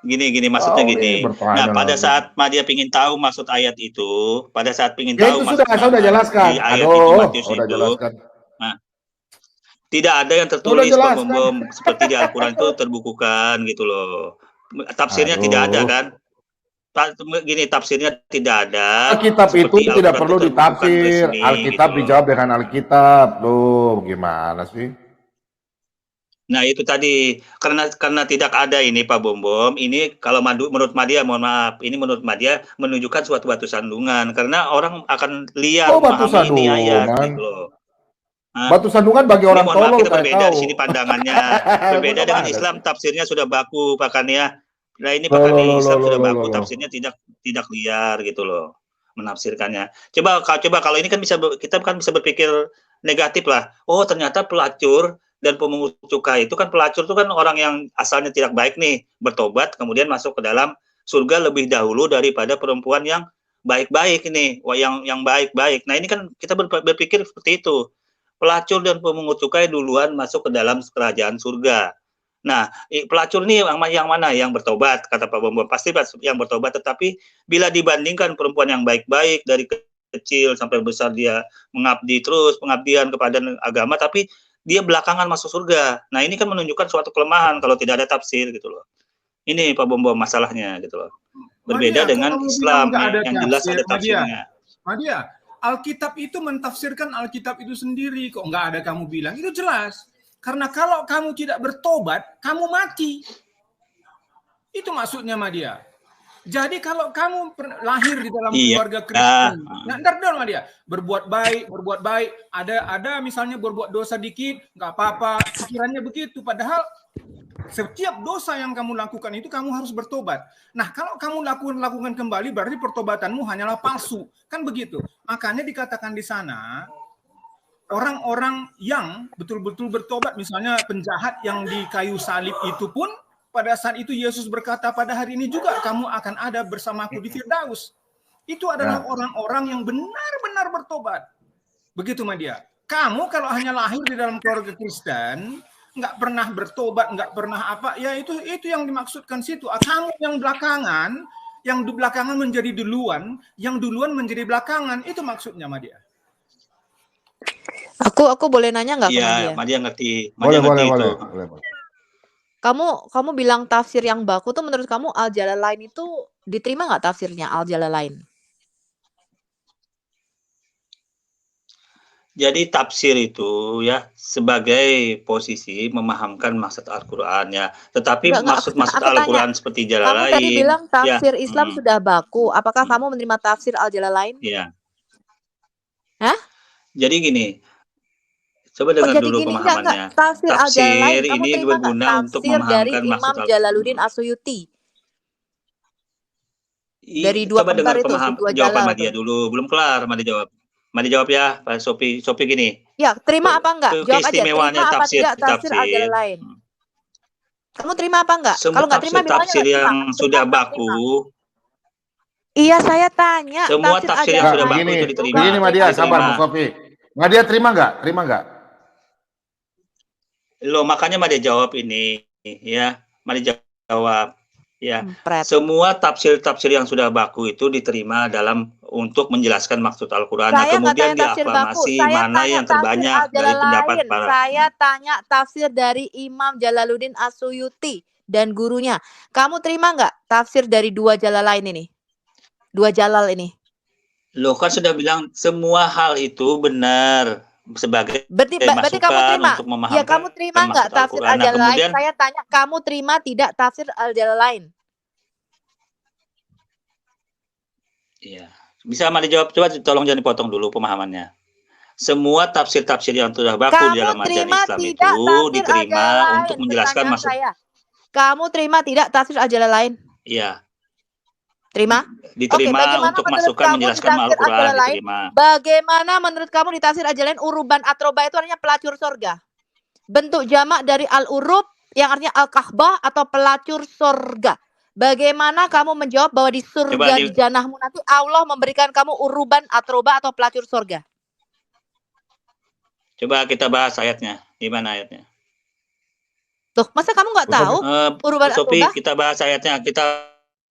Gini, maksudnya Kau gini. nih bertanya Nah, pada lagi. saat Madia pingin tahu maksud ayat itu, pada saat pingin Ya tahu itu maksud saya udah jelaskan. di ayat itu Aduh, Matius udah itu, jelaskan. nah, tidak ada yang Udah tertulis Pak jelaskan. Bom seperti di Al-Quran itu terbukukan gitu loh. Tafsirnya tidak ada Aduh. kan? Gini, tafsirnya tidak ada. Alkitab itu seperti tidak Al-Quran perlu itu terbukukan ditafsir. resmi Alkitab gitu loh. dijawab dengan Alkitab. Loh, gimana sih? Nah itu tadi karena tidak ada ini Pak Bom. Ini kalau menurut Madia, mohon maaf, ini menurut Madia menunjukkan suatu batu sandungan karena orang akan liar Oh, batu memahami ini ayat sandungan. gitu loh. Nah, Batu sandungan bagi ini orang mohon maaf tolol kita kayak berbeda di kau. sini pandangannya. Berbeda dengan Bagaimana Islam sih? tafsirnya sudah baku Pak Kania. Nah ini Loh, Pak loh, Kania loh, Islam loh, sudah loh, baku loh, loh. tafsirnya tidak liar gitu loh menafsirkannya. Coba kalau ini kan kita kan bisa berpikir negatif lah. Oh ternyata pelacur dan pemungut cukai itu kan pelacur itu kan orang yang asalnya tidak baik nih, bertobat kemudian masuk ke dalam surga lebih dahulu daripada perempuan yang baik-baik ini, yang baik-baik. Nah ini kan kita berpikir seperti itu. Pelacur dan pemungut cukai duluan masuk ke dalam kerajaan surga. Nah, pelacur ini yang mana? Yang bertobat, kata Pak Bom. Pasti yang bertobat, tetapi bila dibandingkan perempuan yang baik-baik dari kecil sampai besar dia mengabdi terus, pengabdian kepada agama, tapi dia belakangan masuk surga. Nah, ini kan menunjukkan suatu kelemahan kalau tidak ada tafsir gitu loh. Ini Pak Bom masalahnya gitu loh. Berbeda Madia, dengan kamu Islam bilang nggak ada yang jelas tafsir, ada tafsirnya. Madia, Alkitab itu mentafsirkan Alkitab itu sendiri, kok nggak ada kamu bilang. Itu jelas. Karena kalau kamu tidak bertobat, kamu mati. Itu maksudnya Madia. Jadi kalau kamu lahir di dalam keluarga Kristen, nah ntar dong Madia, berbuat baik, ada misalnya berbuat dosa dikit, nggak apa-apa, pikirannya begitu. Padahal setiap dosa yang kamu lakukan itu kamu harus bertobat. Nah, kalau kamu lakukan kembali berarti pertobatanmu hanyalah palsu. Kan begitu. Makanya dikatakan di sana orang-orang yang betul-betul bertobat, misalnya penjahat yang di kayu salib itu pun pada saat itu Yesus berkata pada hari ini juga kamu akan ada bersamaku di Firdaus. Itu adalah orang-orang yang benar-benar bertobat. Begitu Madia. Kamu kalau hanya lahir di dalam keluarga Kristen, nggak pernah bertobat, nggak pernah apa, ya itu yang dimaksudkan situ. Kamu yang di belakangan menjadi duluan, yang duluan menjadi belakangan, itu maksudnya Madia. Aku boleh nanya nggak ke Madia? Iya, Madia ngerti. Boleh. Kamu bilang tafsir yang baku tuh menurut kamu Al-Jalalain itu diterima nggak tafsirnya Al-Jalalain? Jadi tafsir itu ya sebagai posisi memahamkan maksud Al-Quran ya. Tetapi maksud Al-Quran seperti Jalalain. Kamu tadi bilang tafsir Islam sudah baku. Apakah kamu menerima tafsir Al-Jalalain? Iya. Hah? Jadi gini. Coba dengar dulu pemahamannya. Tafsir Al-Jalalain ini berguna untuk memahamkan dari maksud Imam Jalaluddin As-Suyuti. Dari dua coba dengar itu, jawaban Madia dulu. Belum kelar Madia jawab. Mari jawab ya, Pak Sophie gini. Ya, terima apa enggak? Jawab aja. Terima apa tidak tafsir Al-Jalalain? Kamu terima apa enggak? Kalau enggak terima bilangnya tafsir yang sudah baku. Iya, saya tanya. Semua tafsir yang sudah baku itu diterima. Begini Madia, sabar Bu Sophie. Madia terima enggak? Terima enggak? Loh, makanya Madia jawab ini ya. Madia jawab ya. Semua tafsir-tafsir yang sudah baku itu diterima untuk menjelaskan maksud Al-Quran. Nah, kemudian diaklamasi mana yang terbanyak dari pendapat para. Saya tanya tafsir dari Imam Jalaluddin As-Suyuti dan gurunya. Kamu terima nggak tafsir dari dua Jalalain ini? Dua Jalal ini. Loh, kan sudah bilang semua hal itu benar sebagai berarti kamu terima. Untuk memahami. Ya, kamu terima nggak tafsir Al-Jalalain? Saya tanya, kamu terima tidak tafsir Al-Jalalain? Iya. Bisa Mali jawab, coba tolong jangan dipotong dulu pemahamannya. Semua tafsir-tafsir yang sudah baku di dalam ajaran Islam itu diterima untuk menjelaskan maksud. Kamu terima tidak tafsir Al-Jalalain? Iya. Terima? Diterima untuk masukan menjelaskan Al-Quran, diterima. Bagaimana menurut kamu di tafsir Al-Jalalain uruban atroba itu artinya pelacur sorga? Bentuk jamak dari al-urub yang artinya al-kahbah atau pelacur sorga. Bagaimana kamu menjawab bahwa di surga di janahmu nanti Allah memberikan kamu uruban atroba atau pelacur surga? Coba kita bahas ayatnya. Di mana ayatnya? Tuh, masa kamu nggak Bu Sofi. tahu uruban Sofi, atrobah? kita bahas ayatnya. Kita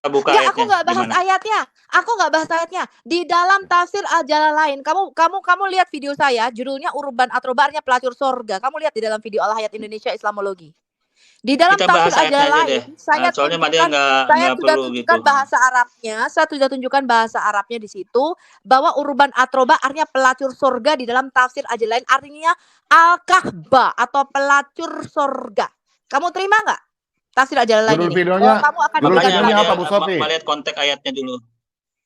buka Enggak, aku ayatnya. nggak bahas Gimana? ayatnya. Aku nggak bahas ayatnya. Di dalam tafsir Al-Jalalain, kamu lihat video saya, judulnya Uruban Atrobah artinya pelacur sorga. Kamu lihat di dalam video Al-Hayat Indonesia Islamologi. Di dalam Kita tafsir bahas ayatnya aja deh. Al-Jalalain, saya Soalnya Madia tunjukkan, saya nggak sudah perlu tunjukkan gitu. bahasa Arabnya, saya sudah tunjukkan bahasa Arabnya di situ, bahwa uruban atrobah artinya pelacur sorga di dalam tafsir Al-Jalalain artinya Al-Kahbah atau pelacur sorga. Kamu terima nggak tafsir Al-Jalalain Judul ini? videonya, Oh, kamu akan judul diberikan videonya pelacur. apa Bu Sofi? Lihat konteks ayatnya dulu.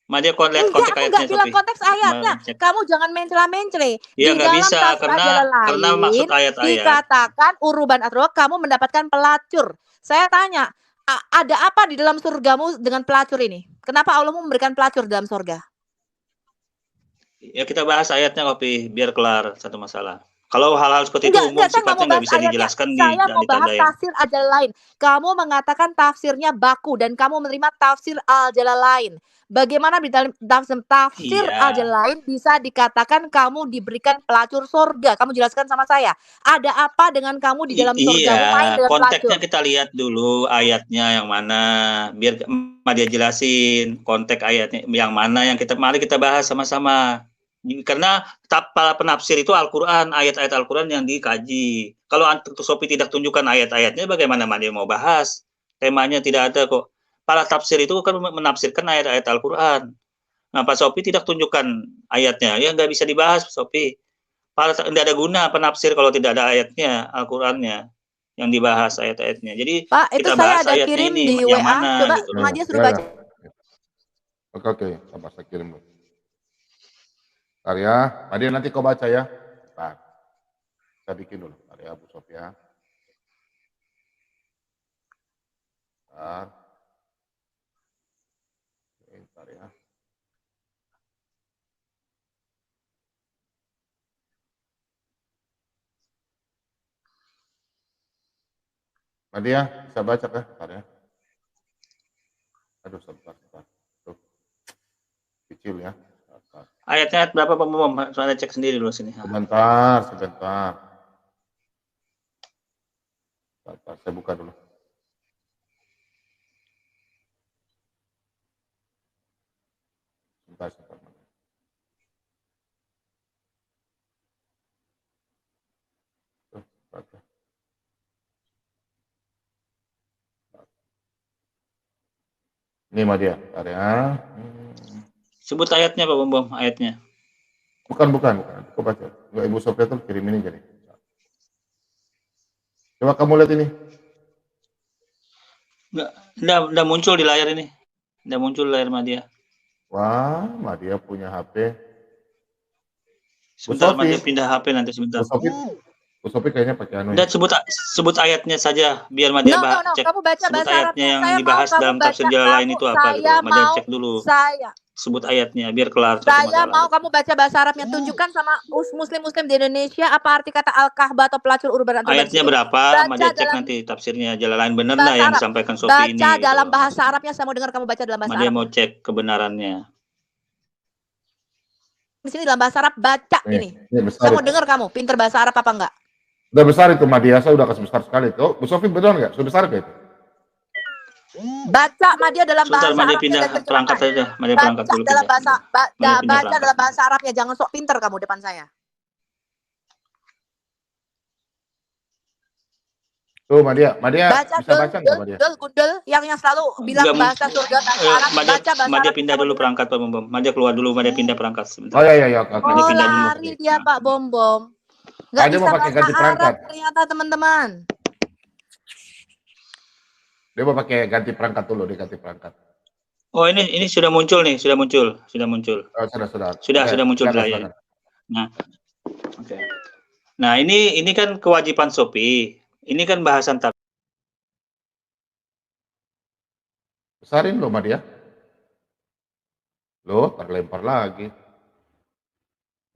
Madia lihat Enggak, konteks aku ayatnya, nggak bilang Sofi. konteks ayatnya. Cek. Kamu jangan mencela-mencele. Iya, Di nggak dalam bisa tafsir karena Al-Jalalain maksud ayat-ayat. dikatakan uruban atrobah kamu mendapatkan pelacur. Saya tanya, ada apa di dalam surgamu dengan pelacur ini? Kenapa Allah memberikan pelacur dalam surga? Ya kita bahas ayatnya, Kopi, biar kelar satu masalah. Kalau hal-hal seperti itu umum Enggak, saya nggak sifatnya mau nggak bahas bisa ayatnya. dijelaskan Saya dan mau bahas ditandain. tafsir Al-Jalalain. Kamu mengatakan tafsirnya baku dan kamu menerima tafsir Al-Jalalain. Bagaimana di dalam tafsir Iya. Al-Jalalain bisa dikatakan kamu diberikan pelacur surga? Kamu jelaskan sama saya. Ada apa dengan kamu di dalam surgamu main Iya, dengan konteksnya pelacur? kita lihat dulu ayatnya yang mana, biar Madia jelasin konteks ayatnya yang mana yang mari kita bahas sama-sama. Karena para penafsir itu Al-Quran, ayat-ayat Al-Quran yang dikaji. Kalau Sofi tidak tunjukkan ayat-ayatnya, bagaimana Madia mau bahas? Temanya tidak ada kok. Para tafsir itu kan menafsirkan ayat-ayat Al-Quran. Nah, Pak Sofi tidak tunjukkan ayatnya, ya nggak bisa dibahas, Sofi. Tidak ada guna penafsir kalau tidak ada ayatnya, Al-Qurannya yang dibahas ayat-ayatnya. Jadi Pak, itu kita saya bahas ada ayatnya kirim ini di yang WA. mana Coba gitu. Madia suruh Ya, baca. ya. Oke, sabar saya kirim dulu. Bentar ya, Madia nanti kau baca ya. Bentar. Saya bikin dulu. Bentar ya, Bu Sofi ya. Bentar. Bentar ya. Madia, bisa baca kah? Bentar ya. Aduh, sebentar. Tuh. Kecil ya. Bentar. Ayatnya berapa Pak Mom? Soalnya cek sendiri dulu sini. Sebentar. Saya buka dulu. Sebentar. Tuh, baca. Ini Madia, bentar ya. Sebut ayatnya Pak Bom, ayatnya. Bukan. Kau baca. Enggak, Ibu Sofia tuh kirim ini jadi. Coba kamu lihat ini. Nggak muncul di layar ini. Nggak muncul di layar Madia. Wah, Madia punya HP. Sebentar, Madia pindah HP nanti sebentar. Bu Sofi kayaknya pakai anu. Nggak, sebut ayatnya saja biar Madia cek. Kamu baca sebut bahasa ayatnya Arabnya. yang Saya dibahas mau dalam kamu tafsir baca. Jalalain itu apa gitu. Madia cek dulu. Sebut ayatnya biar kelar. Saya mau kamu baca bahasa Arabnya. Tunjukkan sama muslim-muslim di Indonesia apa arti kata Al-Kahbah atau pelacur uruban atrobah. Ayatnya berapa? Madia cek nanti tafsirnya Jalalain benar nggak yang disampaikan Sofi ini. Baca dalam bahasa Arabnya. Saya mau dengar kamu baca dalam bahasa Arab. Madia mau cek kebenarannya. Di sini dalam bahasa Arab baca ini. Saya mau dengar kamu pinter bahasa Arab apa enggak? Udah besar itu Madia, saya udah kasih besar sekali tuh. Bu Sofi benar nggak? Sudah besar kayak itu? Baca Madia dalam bahasa Madia Arabnya pindah dan perangkat saja. Madia perangkat dulu. Dalam bahasa baca dalam bahasa Arabnya, jangan sok pinter kamu depan saya. Tuh Madia baca bisa baca nggak Madia? Gundel yang selalu bilang bahasa surga bahasa Arab. Baca bahasa Madia Arab. pindah dulu perangkat Pak Bom. Madia keluar dulu, Madia pindah perangkat sebentar. Oh iya. Madia pindah dulu. Lari dia Pak Bom. Nggak Dia bisa mau pakai ganti perangkat. Arab ternyata teman-teman. Dia mau pakai ganti perangkat dulu, dia ganti perangkat. Oh ini sudah muncul nih, sudah muncul. Oh, sudah. Sudah muncul di layar. Nah, oke. Nah ini kan kewajiban Sofi. Ini kan bahasan Besarin loh Madia. Loh, terlempar lagi.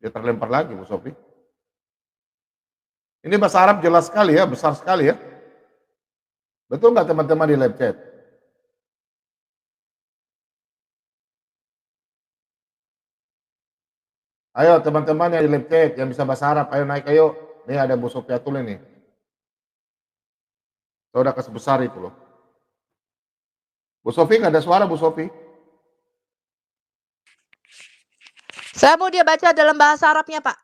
Dia terlempar lagi Bu Sofi. Ini bahasa Arab jelas sekali ya, besar sekali ya. Betul nggak teman-teman di live chat? Ayo teman-teman yang di live chat, yang bisa bahasa Arab, ayo naik ayo. Nih ada Bu Sofiatul ini. Sudah sebesar itu loh. Bu Sofi nggak ada suara Bu Sofi. Saya mau dia baca dalam bahasa Arabnya, Pak.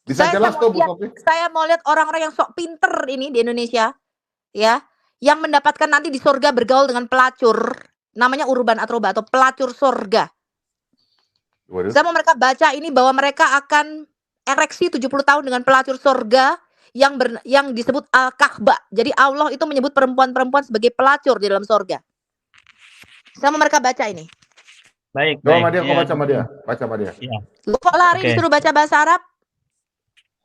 Bisa jelas tuh Bu Sofi. Saya mau lihat orang-orang yang sok pinter ini di Indonesia, ya, yang mendapatkan nanti di surga bergaul dengan pelacur, namanya urban atroba atau pelacur surga. Waduh. Saya mau mereka baca ini bahwa mereka akan ereksi 70 tahun dengan pelacur surga yang disebut Al-Kahbah. Jadi Allah itu menyebut perempuan-perempuan sebagai pelacur di dalam surga. Saya mau mereka baca ini. Baik, Coba baik. Madia, kau Ya, baca Madia. Baca Madia. ya. Lu kok lari Oke. disuruh baca bahasa Arab?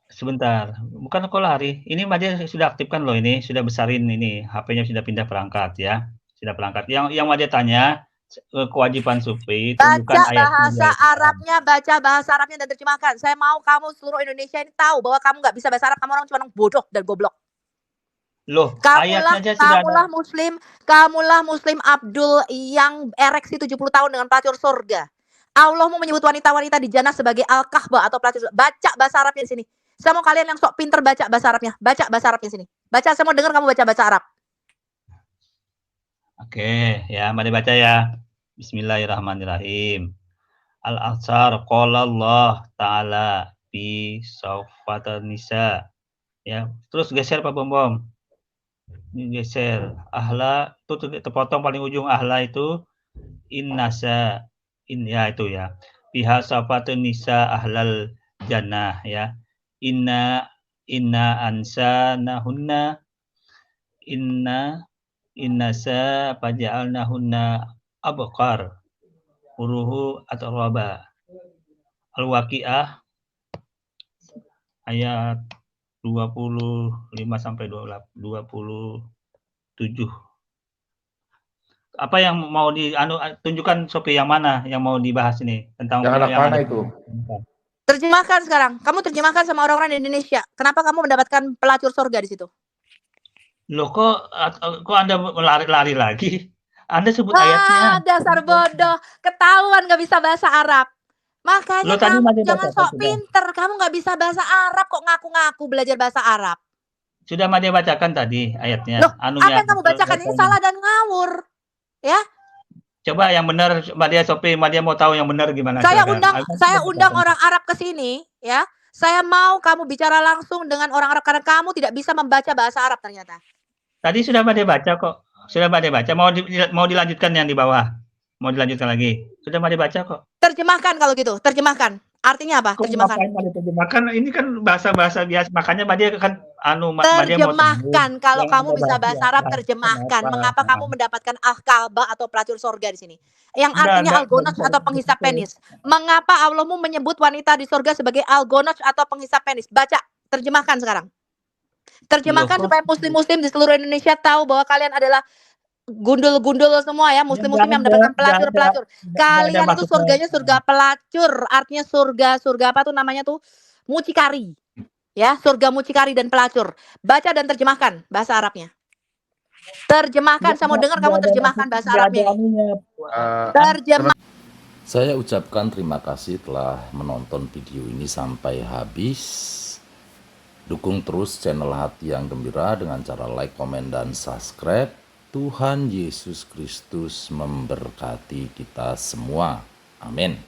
Sebentar, bukan kok lari. Ini Madia sudah aktifkan loh ini, sudah besarin ini, HP-nya sudah pindah perangkat ya, sudah perangkat. Yang Madia tanya kewajiban Supri tunjukkan Baca ayatnya. bahasa Arabnya, baca bahasa Arabnya dan terjemahkan. Saya mau kamu seluruh Indonesia ini tahu bahwa kamu nggak bisa bahasa Arab, kamu orang cuma bodoh dan goblok. Loh, ayatnya aja sudah ada. Kamulah muslim Abdul yang ereksi 70 tahun dengan pelacur surga. Allah mau menyebut wanita-wanita di jannah sebagai Al-Kahbah atau pelacur surga. Baca bahasa Arabnya di sini. Saya mau kalian yang sok pinter baca bahasa Arabnya. Baca bahasa Arabnya di sini. Baca, saya mau dengar kamu baca bahasa Arab. Oke, ya, mari baca ya. Bismillahirrahmanirrahim. Al-Ansar qala Allah Ta'ala fi Saffatan Nisa. Ya, terus geser Pak Bom. Ini geser. Ahla itu terpotong paling ujung ahla itu innasa ya itu ya. Fiha Safatun Nisa ahlal jannah ya. Inna ansanahunna innasa faja'alnahunna abqar uruhu atraba. Al-Waqiah ayat 25 sampai 27. Apa yang mau tunjukkan Sophie, yang mana yang mau dibahas ini tentang Yang anak yang mana itu? Terjemahkan sekarang. Kamu terjemahkan sama orang-orang di Indonesia. Kenapa kamu mendapatkan pelacur surga di situ? Loh, kok Anda lari lagi? Anda sebut ayatnya. Dasar bodoh. Ketahuan gak bisa bahasa Arab. Makanya Loh, tadi kamu Madia jangan baca, sok sudah. pinter. Kamu gak bisa bahasa Arab kok ngaku-ngaku belajar bahasa Arab. Sudah Madia bacakan tadi ayatnya. Loh, apa yang kamu bacakan ini salah dan ngawur. Ya, Coba yang benar Madia Sophie, Madia mau tahu yang benar gimana? saya Silakan. undang orang Arab ke sini, ya. Saya mau kamu bicara langsung dengan orang Arab karena kamu tidak bisa membaca bahasa Arab ternyata. Tadi sudah Madia baca kok. Sudah Madia baca. Mau dilanjutkan yang di bawah? Mau dilanjutkan lagi? Sudah Madia baca kok. Terjemahkan kalau gitu, terjemahkan. Artinya apa? Terjemahkan. Terjemahkan ini kan bahasa-bahasa biasa, makanya Madia kan Madia mau Terjemahkan. Kalau yang kamu ada bisa bahasa Arab, terjemahkan. Mengapa kamu mendapatkan Al-Kahbah atau pelacur surga di sini? Yang artinya Algonos atau penghisap penis. Mengapa Allahmu menyebut wanita di surga sebagai Algonos atau penghisap penis? Baca, terjemahkan sekarang. Terjemahkan supaya muslim-muslim di seluruh Indonesia tahu bahwa kalian adalah gundul-gundul semua ya, muslim-muslim yang mendapatkan pelacur-pelacur. Kalian itu surganya surga pelacur, artinya surga apa tuh namanya tuh? Mucikari. Ya, surga mucikari dan pelacur. Baca dan terjemahkan bahasa Arabnya. Terjemahkan, saya mau dengar kamu terjemahkan bahasa Arabnya. Saya ucapkan terima kasih telah menonton video ini sampai habis. Dukung terus channel Hati yang Gembira dengan cara like, komen, dan subscribe. Tuhan Yesus Kristus memberkati kita semua. Amin.